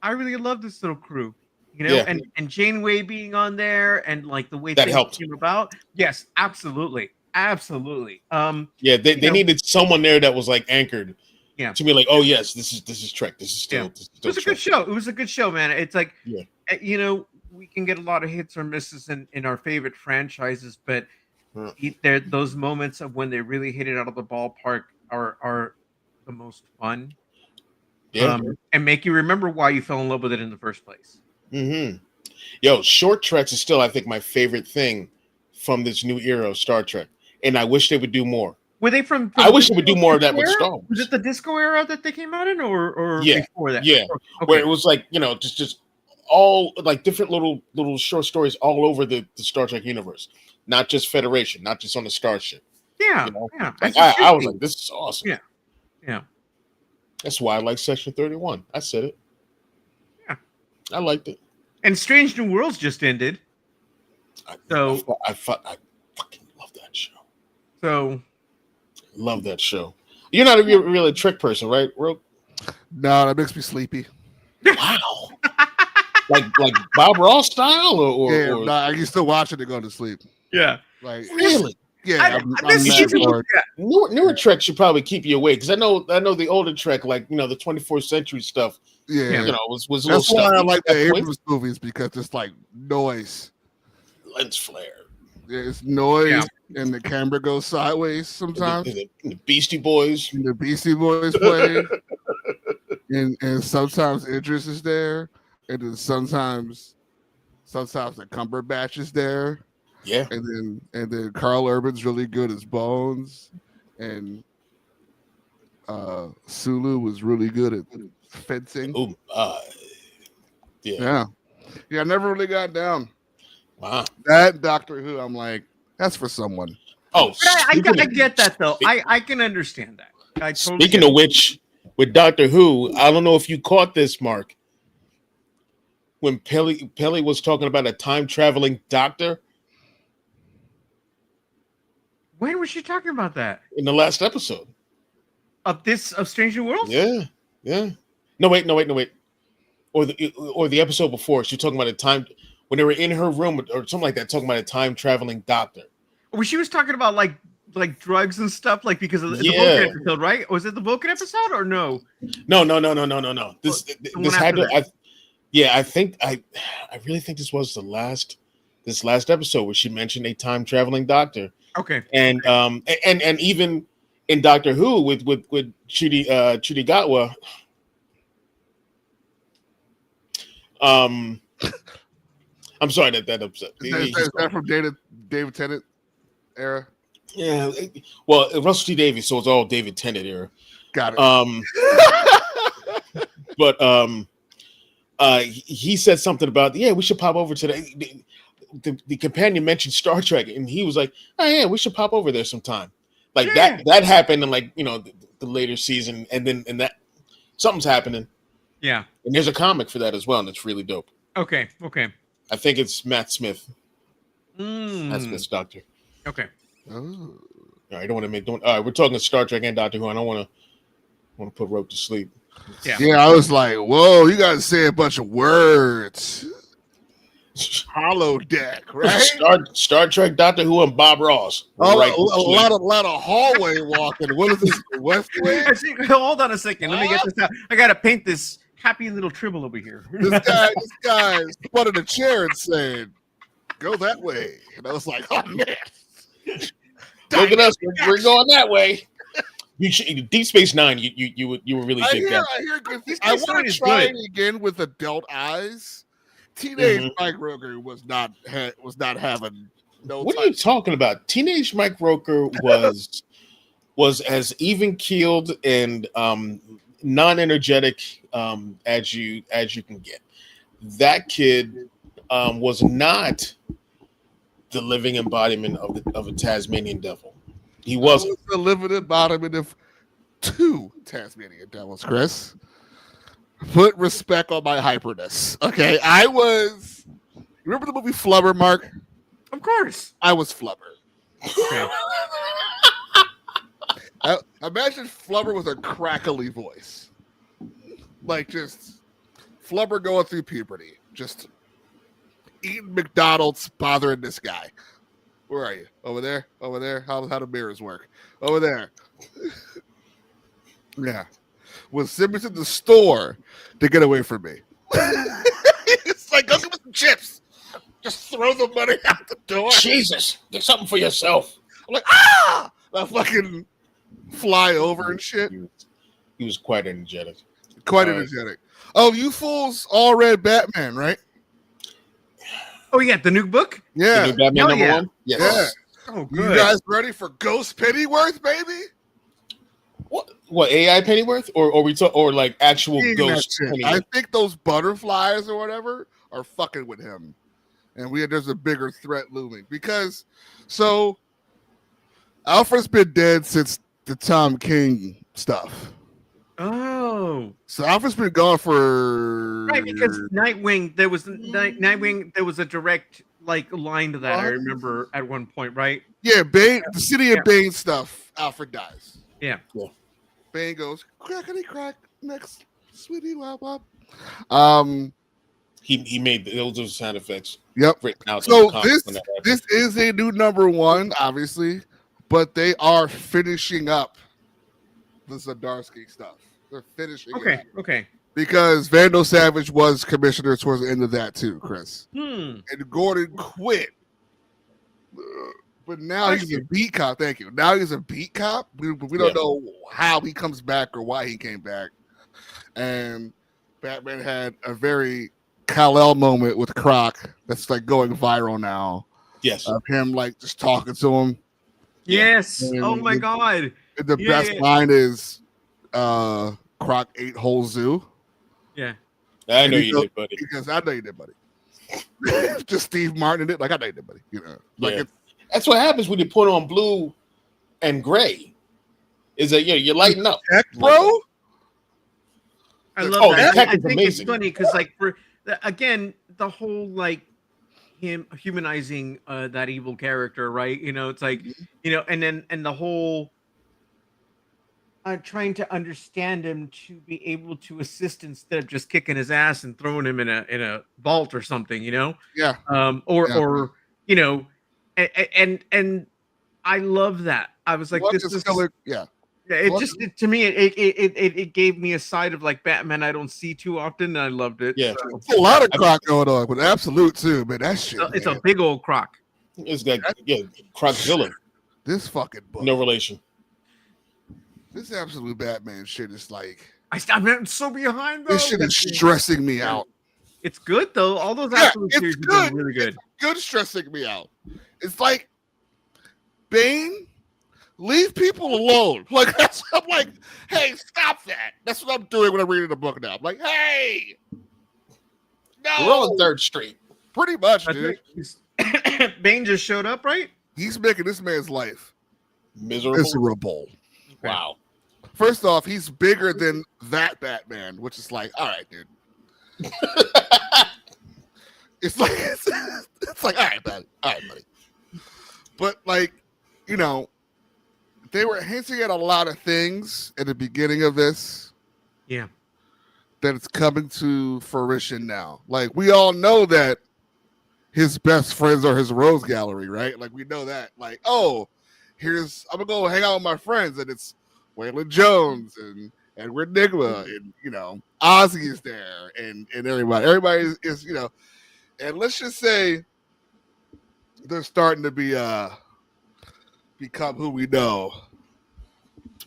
I really love this little crew, and Janeway being on there, and like the way that things helped came about. Yes, absolutely. They needed someone there that was like anchored. Yeah. To be like, oh yes, this is Trek. This is still. This is still it was a good show. It was a good show, man. It's like, we can get a lot of hits or misses in our favorite franchises, but. Those moments of when they really hit it out of the ballpark are the most fun. Yeah, and make you remember why you fell in love with it in the first place. Mm-hmm. Short treks is still, I think, my favorite thing from this new era of Star Trek, and I wish they would do more. Were they from I wish they would do more of that with Star Wars. Was it the disco era that they came out in, or before that? Yeah, okay. Where it was like just all like different little short stories all over the Star Trek universe. Not just Federation, not just on the Starship. Yeah, Like, I was like, this is awesome. Yeah. That's why I like Section 31. I said it. Yeah, I liked it. And Strange New Worlds just ended. I fucking love that show. So, Love that show. You're not a really trick person, right, Roke? No, that makes me sleepy. Wow. like Bob Ross style, or I used to watch it to go to sleep. Yeah. Like really? Yeah, I'm this mad is- bored. Newer Trek should probably keep you awake because I know the older Trek, like the 24th century stuff. Yeah, was a little that's why stuff. I like the Abrams movies because it's like noise. Lens flare. There's noise, and the camera goes sideways sometimes. And the Beastie Boys. And the Beastie Boys play, and sometimes Idris is there, and then sometimes the Cumberbatch is there. Yeah, and then Carl Urban's really good as Bones, and Sulu was really good at fencing. Oh, yeah. I never really got down. Wow. That Doctor Who, I'm like, that's for someone. Oh, I get that though. I can understand that. Speaking of which, with Doctor Who, I don't know if you caught this, Mark. When Pelly was talking about a time traveling doctor. When was she talking about that? In the last episode of Strange New Worlds? Yeah. No wait. Or the episode before, she was talking about a time when they were in her room or something like that, talking about a time traveling doctor. Well, she was talking about like drugs and stuff, like because of the Vulcan episode, right? Was it the Vulcan episode or no? No. This had to. I really think this was this last episode where she mentioned a time traveling doctor. Okay. And even in Doctor Who with Chidi Gatwa. I'm sorry that upset. Is that from David Tennant era? Yeah. Well, Russell T Davies, so it's all David Tennant era. Got it. But he said something about we should pop over today. The companion mentioned Star Trek, and he was like, "Oh yeah, we should pop over there sometime." Like that happened in the later season, and that something's happening. Yeah, and there's a comic for that as well, and it's really dope. Okay. I think it's Matt Smith. Mm. Matt Smith's Doctor. Okay. Oh. I don't want to make. All right, we're talking Star Trek and Doctor Who. I don't want to put Rope to sleep. Yeah, I was like, whoa, you guys say a bunch of words. Holodeck, right? Star Trek, Doctor Who, and Bob Ross. A lot of hallway walking. What is this? West Wing? Hold on a second. Let me get this out. I gotta paint this happy little tribble over here. This guy spun in a chair and said, "Go that way," and I was like, "Oh man, look at us. We're going that way." Deep Space Nine. You were really big. I hear good things. I want to try it again with adult eyes. Teenage Mike Roker was not having no. What are you talking about? Teenage Mike Roker was as even keeled and non-energetic as you can get. That kid was not the living embodiment of a Tasmanian devil. He wasn't the living embodiment of two Tasmanian devils, Chris. Put respect on my hyperness. Okay, I was. Remember the movie Flubber, Mark? Of course, I was Flubber. Okay. Imagine Flubber with a crackly voice, like just Flubber going through puberty, just eating McDonald's, bothering this guy. Where are you? Over there? Over there? How do mirrors work? Over there. Yeah. Was sent me to the store to get away from me. It's like, go get me some chips. Just throw the money out the door. Jesus, get something for yourself. I'm like, ah! I fucking fly over and shit. He was quite energetic. Energetic. Oh, you fools all read Batman, right? Oh, yeah, the new book? Yeah. The new Batman number one? Yes. Yeah. Oh, good. You guys ready for Ghost Pennyworth, baby? What AI Pennyworth or like actual ghost Pennyworth? I think those butterflies or whatever are fucking with him, and there's a bigger threat looming because Alfred's been dead since the Tom King stuff. Oh, so Alfred's been gone for right because Nightwing. There was a direct like line to that. I remember at one point, right? Yeah, Bane, the city of Bane stuff. Alfred dies. Yeah. Bane goes crackety crack next, sweetie wop wop. He made those sound effects. Yep. Written out So in the comics this is a new number one, obviously, but they are finishing up the Zdarsky stuff. They're finishing. Okay. It up. Okay. Because Vandal Savage was commissioner towards the end of that too, Chris. Hmm. And Gordon quit. But now he's a beat cop. Thank you. Now he's a beat cop. We don't know how he comes back or why he came back. And Batman had a very Kal-El moment with Croc that's like going viral now. Yes. Of him like just talking to him. Yes. And Oh my God. The best line is Croc ate whole zoo. Yeah. I know you did, buddy. Because I know you did, buddy. Just Steve Martin did. Like I know you did, buddy. You know, like that's what happens when you put on blue and gray. Is that you lighten up, bro? I love that. I think amazing. it's funny because, like, for again, the whole like him humanizing that evil character, right? You know, it's like and the whole trying to understand him to be able to assist instead of just kicking his ass and throwing him in a vault or something, you know? Yeah. Or you know, and I love that. I was like, this is killer. To me it gave me a side of like Batman I don't see too often, and I loved it. Yeah, so. A lot of Croc going on, but Absolute too, man. That shit. It's a big old Croc. It's got Croczilla. This fucking book. No relation. This Absolute Batman shit is like I'm so behind though. This shit is stressing me out. It's good though. All those Absolute series are really good. It's good stressing me out. It's like Bane. Leave people alone. Like I'm like, hey, stop that. That's what I'm doing when I'm reading the book now. I'm like, hey, no. We're on 3rd Street. Pretty much, dude. Bane just showed up, right? He's making this man's life miserable. Wow. First off, he's bigger than that Batman, which is like, all right, dude. it's like all right, buddy. All right, buddy. But like, you know, they were hinting at a lot of things at the beginning of this. Yeah. That it's coming to fruition now. Like, we all know that his best friends are his Rose Gallery, right? Like, we know that. Like, I'm gonna go hang out with my friends, and it's Waylon Jones and Edward Nigma, and you know, Ozzy is there, and everybody. Everybody is, you know, and let's just say they're starting to be become who we know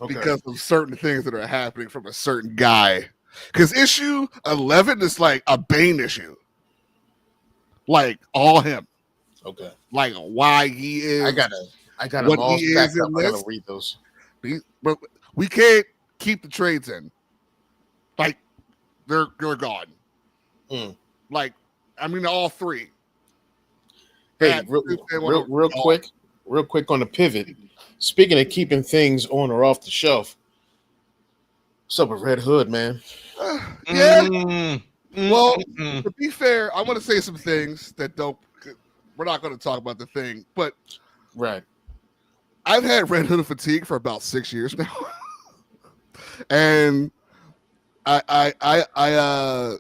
because of certain things that are happening from a certain guy. Because issue 11 is like a Bane issue, like all him. Okay, like why he is. I gotta them all stacked up. I gotta read those. But we can't keep the trades in. Like they're gone. Like I mean, all three. Hey, real quick on the pivot. Speaking of keeping things on or off the shelf, what's up with Red Hood, man? Well, to be fair, I want to say some things that don't. We're not going to talk about the thing, but right. I've had Red Hood fatigue for about 6 years now, and the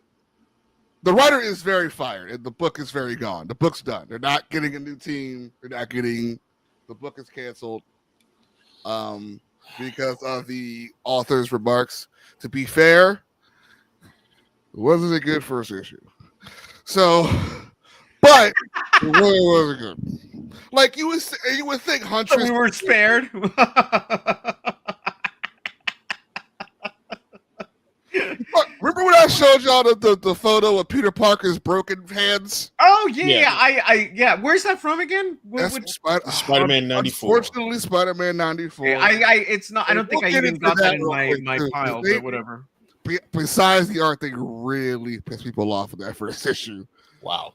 writer is very fired, and the book is very gone. The book's done. They're not getting a new team. The book is canceled because of the author's remarks. To be fair, it wasn't a good first issue. So, but it really wasn't good. Like you would think Huntress. We were spared. Remember when I showed y'all the photo of Peter Parker's broken hands? Oh yeah. Where's that from again? Spider-Man 94. Unfortunately, Spider-Man 94. It's not. I don't think I even got that in my pile, but whatever. Besides the art, they really pissed people off with that first issue. Wow.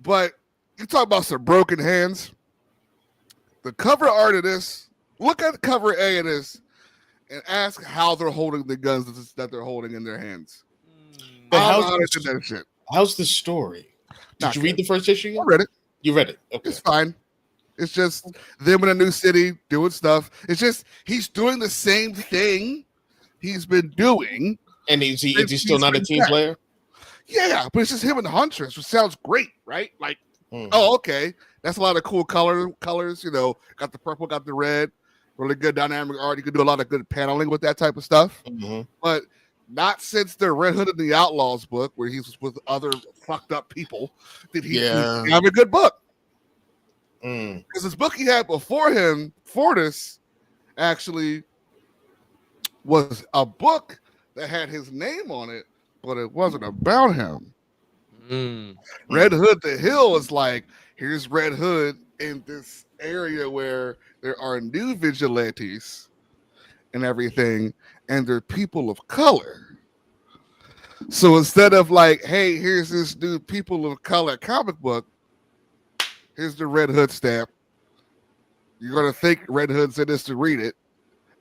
But you talk about some broken hands. The cover art of this. Look at the cover A of this. And ask how they're holding the guns that they're holding in their hands. How's the story? Did you read the first issue yet? I read it. You read it. Okay. It's fine. It's just them in a new city doing stuff. It's just he's doing the same thing he's been doing. And is he still not a team player? Yeah, but it's just him and Huntress, which sounds great, right? Like, oh, okay. That's a lot of cool colors, you know, got the purple, got the red, really good dynamic art. You can do a lot of good paneling with that type of stuff. But not since the Red Hood and the Outlaws book, where he was with other fucked up people, did he have a good book. Because his book he had before him, Fortis, actually was a book that had his name on it, but it wasn't about him. Red Hood the Hill is like, here's Red Hood in this area where there are new vigilantes and everything, and they're people of color. So instead of like, hey, here's this new people of color comic book, here's the Red Hood stamp. You're gonna think Red Hood's in this to read it.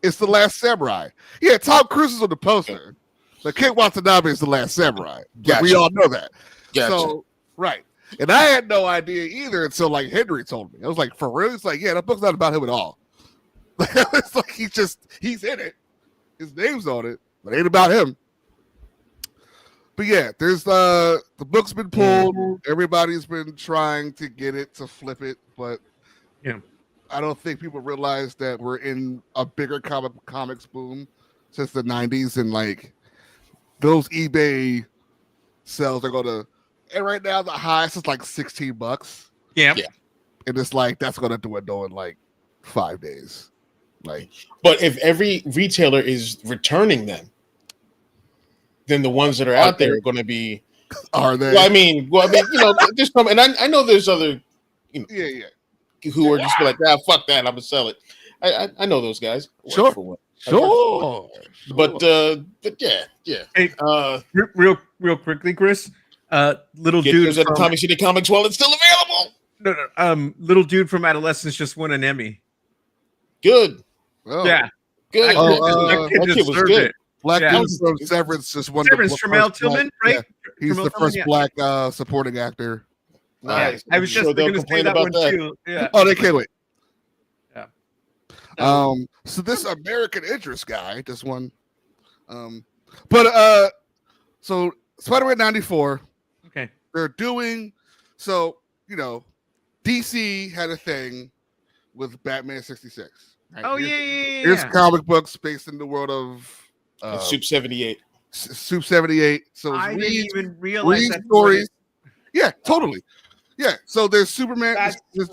It's The Last Samurai. Yeah, Tom Cruise is on the poster. But Ken Watanabe is The Last Samurai. Gotcha. We all know that. Gotcha. So, right. And I had no idea either until like Henry told me. I was like, for real? It's like, yeah, that book's not about him at all. It's like he's in it. His name's on it, but it ain't about him. But yeah, there's the book's been pulled. Everybody's been trying to get it to flip it, but I don't think people realize that we're in a bigger comics boom since the 90s, and like those eBay sales are gonna, and right now the highest is like $16. Yeah. And it's like that's gonna dwindle in like 5 days. Like, but if every retailer is returning them, then the ones that are out there are going to be. Are they? Well, I mean, you know, there's some, and I know there's other, you know, who are just like, fuck that, I'm gonna sell it. I know those guys. Sure. But yeah. Hey, real quickly, Chris. Little Get dude yours at the Tommy City Comics while it's still available. No. Little dude from Adolescence just won an Emmy. Good. Oh. Yeah. Good. That kid was good. It. Black dude from Severance just won. Severance, Tremel Tillman, right? Yeah. He's the first black supporting actor. Nice. I was just going to say that one too. Yeah. Oh, they can't wait. Yeah. So this American Interest guy just won. So Spider-Man 94. Okay. They're doing so. You know, DC had a thing with Batman 66. Right? Oh yeah. Here's comic books based in the world of Soup 78. Soup 78. So I didn't even realize that stories. Yeah, totally. Yeah. So there's Superman, there's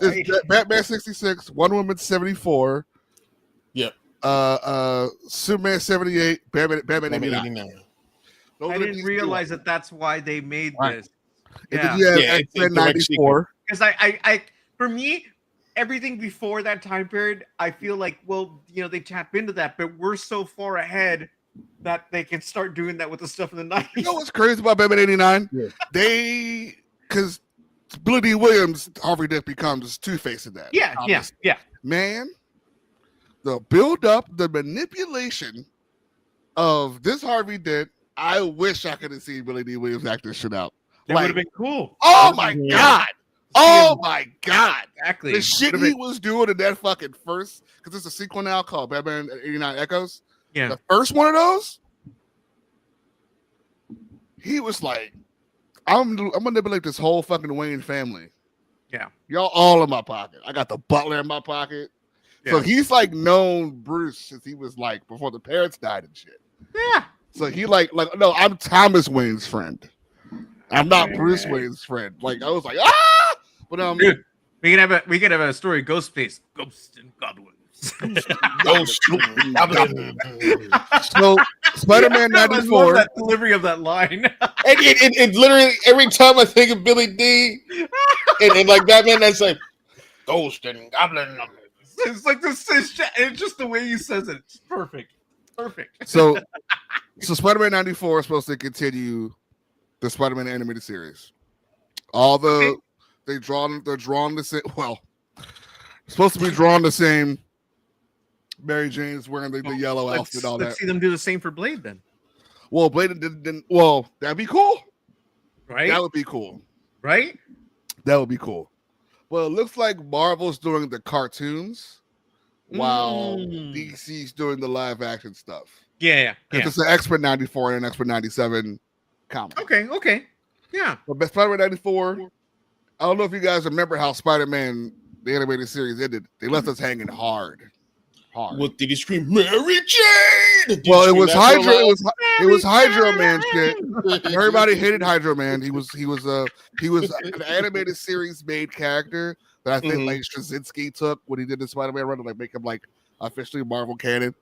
Batman 66, Wonder Woman 74. Yep. Superman 78, Batman 89. I didn't realize that that's why they made this. And then you have X-Men 94. Because I for me, everything before that time period, I feel like, well, you know, they tap into that, but we're so far ahead that they can start doing that with the stuff in the 90s. You know what's crazy about Batman 89? Yeah. Because Billy D. Williams, Harvey Dent becomes Two-Face in that. Yeah. Man, the build-up, the manipulation of this Harvey Dent, I wish I could have seen Billy D. Williams act this shit out. That would have been cool. Oh, my God. Oh, my God. Exactly. The shit he was doing in that fucking first, because there's a sequel now called Batman 89 Echoes. Yeah. The first one of those, he was like, I'm gonna manipulate this whole fucking Wayne family. Yeah. Y'all all in my pocket. I got the butler in my pocket. Yeah. So he's like known Bruce since he was like before the parents died and shit. Yeah. So he like no, I'm Thomas Wayne's friend. I'm not Bruce Wayne's friend. Like I was like, but dude, we can have a story. Ghostface, Ghosts and Goblins. So Spider-Man 94. That delivery of that line. and literally every time I think of Billy D and like Batman, that's like Ghost and Goblin. It's like this. It's just the way he says it. It's perfect. So Spider-Man 94 is supposed to continue the Spider-Man animated series. All the they're drawn the same. Well, supposed to be drawn the same. Mary Jane's wearing the yellow outfit, all that. Let's see them do the same for Blade then. Well, Blade didn't. Well, that'd be cool, right? That would be cool. right? That would be cool. Well, it looks like Marvel's doing the cartoons while DC's doing the live action stuff. Yeah. Because it's an X-Men 94 and an X-Men 97 comic. Okay. Yeah. But Spider-Man 94, I don't know if you guys remember how Spider-Man, the animated series, ended. They left us hanging hard. What did he scream? Mary Jane! Well, it was Hydra. It was Hydro Man shit. Everybody hated Hydro Man. He was an animated series made character that I think like Straczynski took when he did the Spider-Man run to like make him like officially Marvel canon.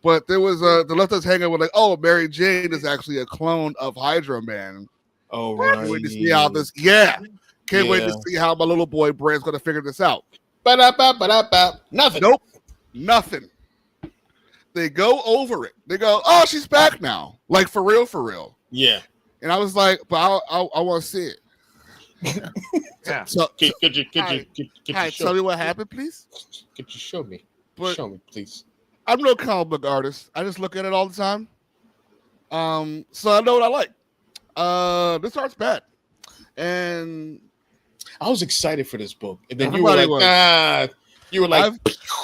But there was they left us hanging with like, oh, Mary Jane is actually a clone of Hydro Man. Oh, right. Can't wait to see how this. Yeah. Can't wait to see how my little boy Brand's going to figure this out. Nothing. Nope. Nothing. They go over it. They go, oh, she's back now. Like, for real. Yeah. And I was like, but I want to see it. Yeah. So, could you tell me what happened, please? Could you show me? But show me, please. I'm no comic book artist. I just look at it all the time. So I know what I like. This art's bad. And I was excited for this book. And then everybody you were like,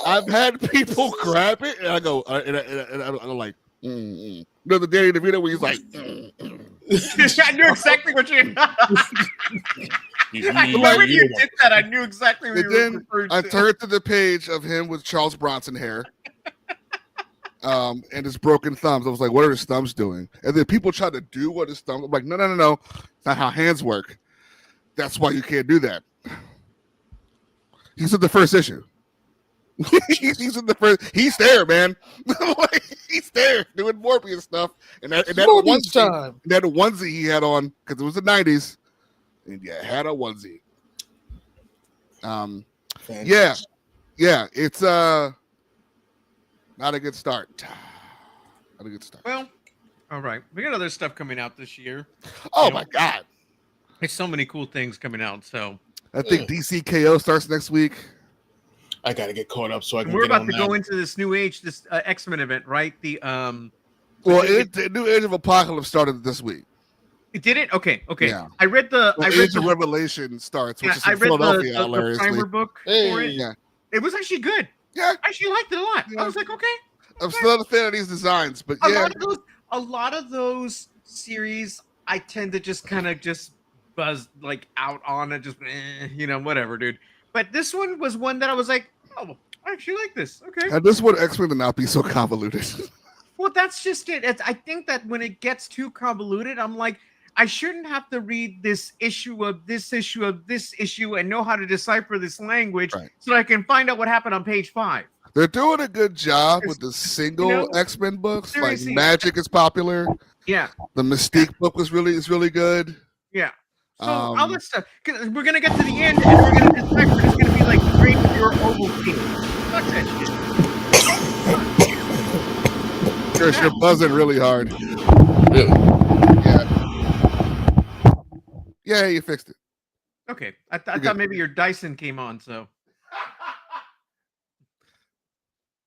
I've had people grab it, and I go, and I'm like, You know the Danny DeVito where he's like, I knew exactly what you. When you did that, I knew exactly what you were referring to. I turned to the page of him with Charles Bronson hair, and his broken thumbs. I was like, what are his thumbs doing? And then people try to do what his thumbs. I'm like, no, it's not how hands work. That's why you can't do that. He's in the first issue. He's in the first. He's there, man. He's there doing Morbius stuff, and that onesie he had on because it was the '90s, and had a onesie. It's not a good start. Not a good start. Well, all right, we got other stuff coming out this year. Oh my God, there's so many cool things coming out. So I think DC KO starts next week. I gotta get caught up so I can. We're about to go into this new age, this X-Men event, right? The the new Age of Apocalypse started this week. It did it? Okay. Yeah. I read the Age of Revelation starts, which is in Philadelphia. The primer book for it. Yeah, it was actually good. Yeah, I actually liked it a lot. Yeah. I was like, okay. I'm still not a fan of these designs, but a lot of those series, I tend to just kind of buzz like out on it, just whatever, dude. But this one was one that I was like, oh, I actually like this. Okay. And this would X-Men to not be so convoluted. Well, that's just it. I think that when it gets too convoluted, I'm like, I shouldn't have to read this issue of this issue of this issue and know how to decipher this language so that I can find out what happened on page 5. They're doing a good job with the single X-Men books. Seriously. Like Magic is popular. Yeah. The Mystique book is really good. Yeah. So all this stuff, because we're gonna get to the end and we're gonna decipher. It's gonna be like drink your Ovaltine. Fuck that shit. Chris, you're buzzing really hard. Really? Yeah, you fixed it. Okay, I thought maybe your Dyson came on. So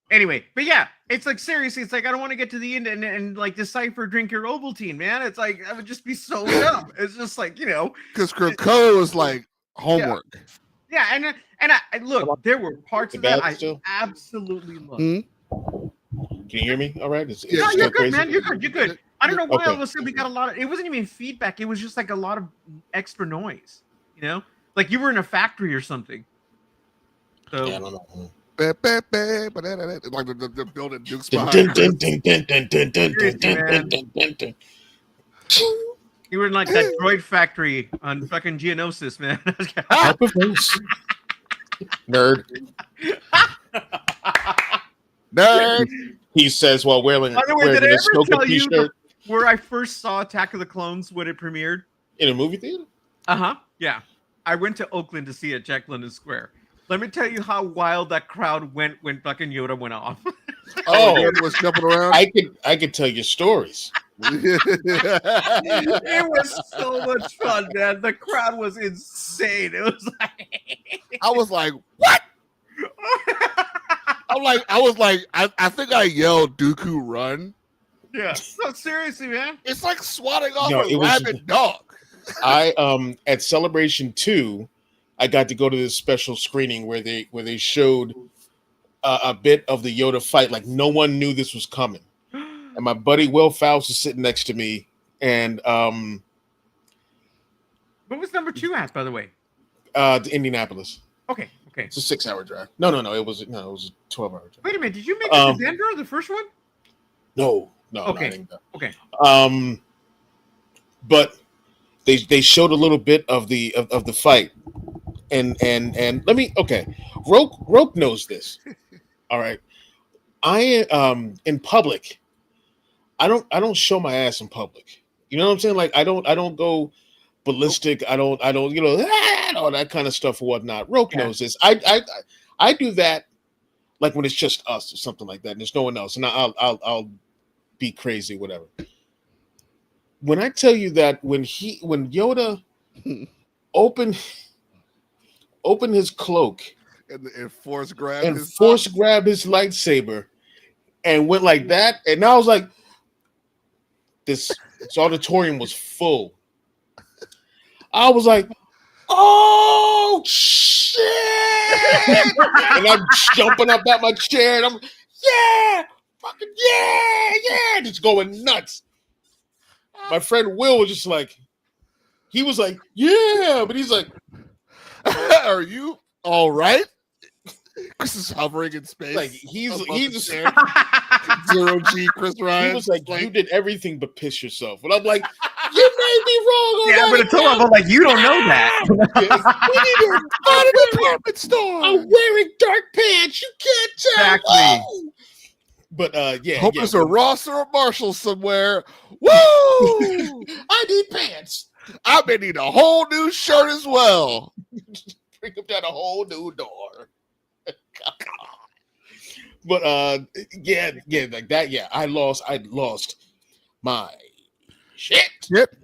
anyway, but yeah, it's like seriously, it's like I don't want to get to the end and like decipher drink your Ovaltine, man. It's like that would just be so dumb. It's just like because Croo is like homework. Yeah, and I look, there were parts of that I absolutely loved. Mm-hmm. Can you hear me? All right. No, you're good, man. You're good. I don't know why all of a sudden we got a lot of. It wasn't even feedback. It was just like a lot of extra noise. Like you were in a factory or something. So I don't know. Like the building Duke's behind. You were in like that droid factory on fucking Geonosis, man. Nerd. He says while wearing By the way, did I ever tell t-shirt. You where I first saw Attack of the Clones when it premiered? In a movie theater? Yeah. I went to Oakland to see it, Jack London Square. Let me tell you how wild that crowd went when fucking Yoda went off. Yoda was jumping around. I could tell you stories. It was so much fun, man. The crowd was insane. It was like I was like, what? I think I yelled Dooku run. Yeah. No, seriously, man. It's like swatting off a rabid dog. I at Celebration 2, I got to go to this special screening where they showed a bit of the Yoda fight. Like no one knew this was coming, and my buddy Will Faust is sitting next to me, and What was number 2 at, by the way? to Indianapolis. Okay. It's a 6-hour drive. No, it was a 12-hour drive. Wait a minute, did you make it to Denver, the first one? No. Okay. But they showed a little bit of the fight, and let me Roke knows this. All right, I in public, I don't show my ass in public. You know what I'm saying? Like I don't go ballistic. I don't all that kind of stuff or whatnot. Roke knows this. I do that like when it's just us or something like that, and there's no one else, and I'll be crazy, whatever. When I tell you that when Yoda opened his cloak and force grabbed his lightsaber and went like that, and I was like, this auditorium was full. I was like, oh shit! And I'm jumping up out my chair, and I'm fucking just going nuts. My friend Will was just like, he was like, yeah, but he's like, are you all right? Chris is hovering in space. Like he's just zero G Chris Ryan. He was like, you did everything but piss yourself. And I'm like, you made me wrong. Yeah, but until I'm like, you don't know that. We need to go to the department store. I'm wearing dark pants. You can't tell. Exactly. Oh! But hope there's a Ross or a Marshall somewhere. Woo! I need pants. I may need a whole new shirt as well. Bring them down a whole new door. But like that. Yeah, I lost my shit. Yep.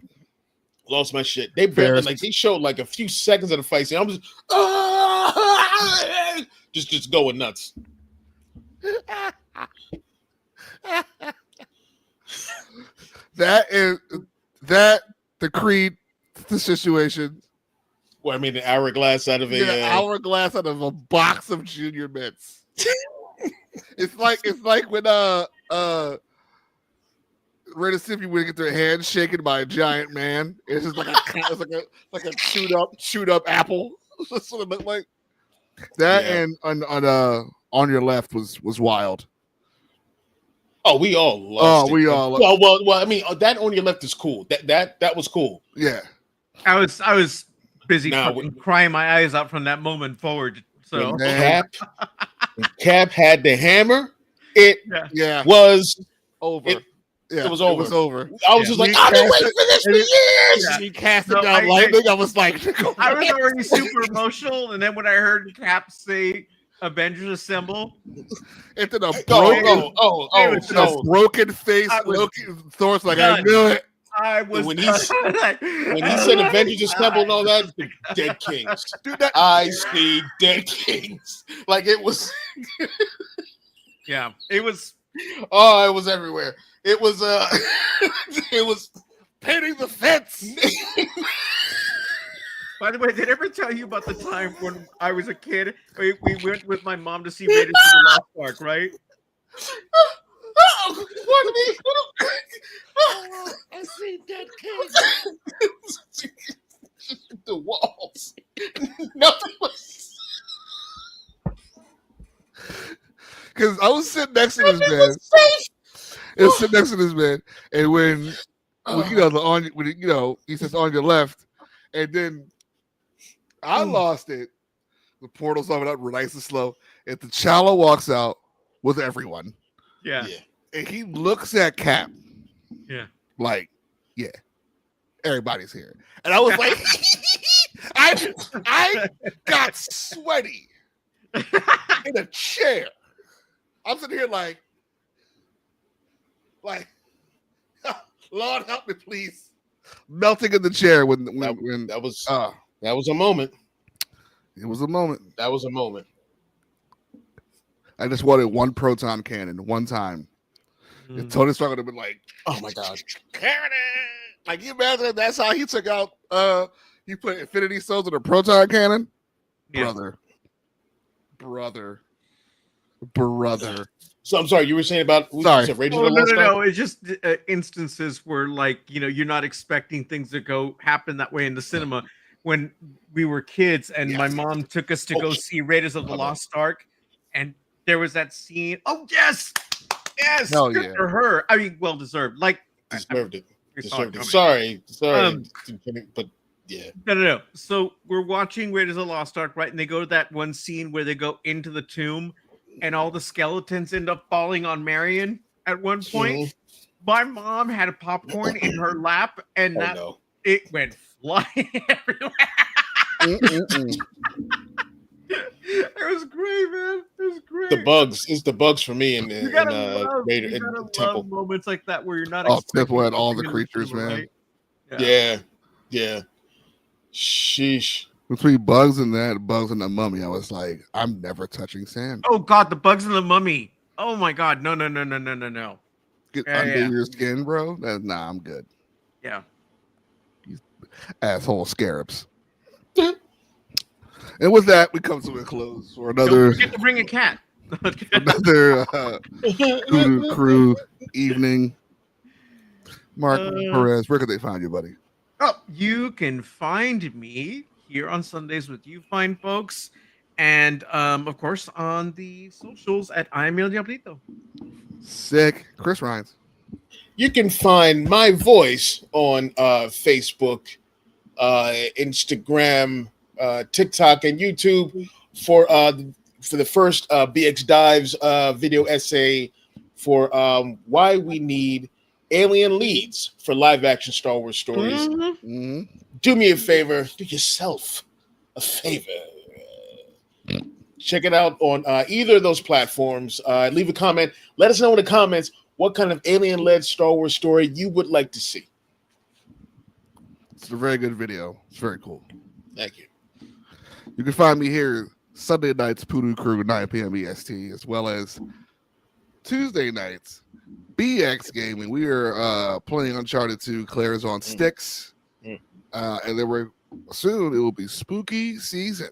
Lost my shit. They barely they showed like a few seconds of the fight scene. I'm just going nuts. The Creed, the situation. Well, I mean, the hourglass out of hourglass out of a box of Junior Mints. it's like when Ren and Stimpy would get their hands shaken by a giant man. It's just like a chewed up apple. That's what it looked like. That and on your left was wild. Oh, we all lost. We all. Well. I mean, that on your left is cool. That was cool. Yeah. I was busy crying my eyes out from that moment forward. So Cap had the hammer. It was over. It was over. It was over. I was just like, I've been waiting for this for years. He cast it down lightning. I was like, I was already super emotional, and then when I heard Cap say Avengers Assemble, into the broken face. Thor's like, I knew it. I was when he said Avengers Assemble and all that, dead kings. Dude, I see dead kings. Like it was. Yeah, it was. Oh, it was everywhere. It was it was painting the fence. By the way, did I ever tell you about the time when I was a kid? We went with my mom to see Raiders of the Lost Ark, right? I see dead kids. The walls. Nothing was. Because I was sitting next to this man. It was sitting next to this man, and when he says on your left, and then I lost it. The portal's open up nice and slow, and T'Challa walks out with everyone. Yeah. And he looks at Cap. Yeah. Like, yeah, everybody's here. And I was like, I got sweaty in a chair. I'm sitting here like, Lord help me, please. Melting in the chair when that was a moment. It was a moment. That was a moment. I just wanted one proton cannon one time. If Tony Stark would have been like, oh my god, cannon. Like, you imagine that's how he took out. He put Infinity Stones in a proton cannon. Yeah. Brother. So I'm sorry, you were saying about Sorry. Raiders Oh, of the Lost Ark? no. It's just instances where, like, you're not expecting things to happen that way in the cinema. When we were kids and my mom took us to go see Raiders of the Lost Ark, and there was that scene. Oh, yes! Hell Good yeah. for her. I mean, well deserved. Like, Deserved it. we saw it coming. Sorry. But yeah. No. So we're watching Raiders of the Lost Ark, right? And they go to that one scene where they go into the tomb and all the skeletons end up falling on Marion at one point. My mom had a popcorn in her lap and it went flying everywhere. It was great, man. It was great. The bugs. It's the bugs for me in Raider Temple. Moments like that where you're not Temple had all the creatures, man. Right? Yeah. Sheesh. Between Bugs and the Mummy, I was like, I'm never touching sand. Oh God, the Bugs and the Mummy. Oh my God, no. Get under your skin, bro. Nah, I'm good. Yeah. These asshole scarabs. And with that, we come to a close for another. Don't forget to bring a cat. Another PooDoo Croo evening. Mark Perez, where could they find you, buddy? Oh, you can find me here on Sundays with you fine folks, and of course on the socials at I Am El Diablito. Sick. Chris Rhines. You can find my voice on Facebook, Instagram, TikTok, and YouTube for the first BX Dives video essay for why we need alien leads for live action Star Wars stories. Do me a favor, do yourself a favor. Check it out on either of those platforms. Leave a comment. Let us know in the comments what kind of alien-led Star Wars story you would like to see. It's a very good video. It's very cool. Thank you. You can find me here Sunday nights, PooDoo Crew, 9 p.m. EST, as well as Tuesday nights, BX Gaming. We are playing Uncharted 2. Claire's on sticks. And then soon it will be spooky season.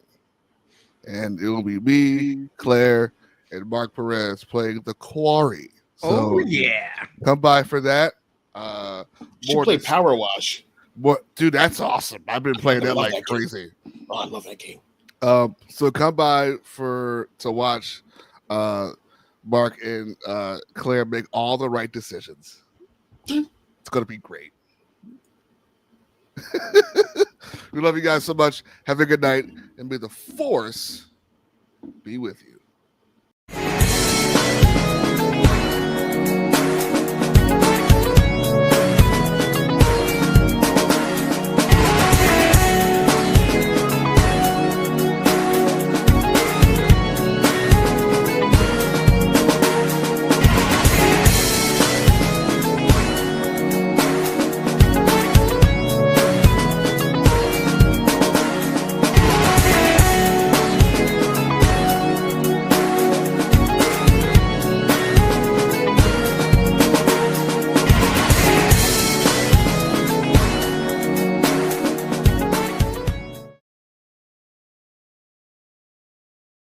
And it will be me, Claire, and Mark Perez playing The Quarry. So come by for that. You should play Power Wash. What, dude, that's awesome. I've been playing that like crazy. Oh, I love that game. So come by to watch Mark and Claire make all the right decisions. It's gonna be great. We love you guys so much. Have a good night, and may the Force be with you.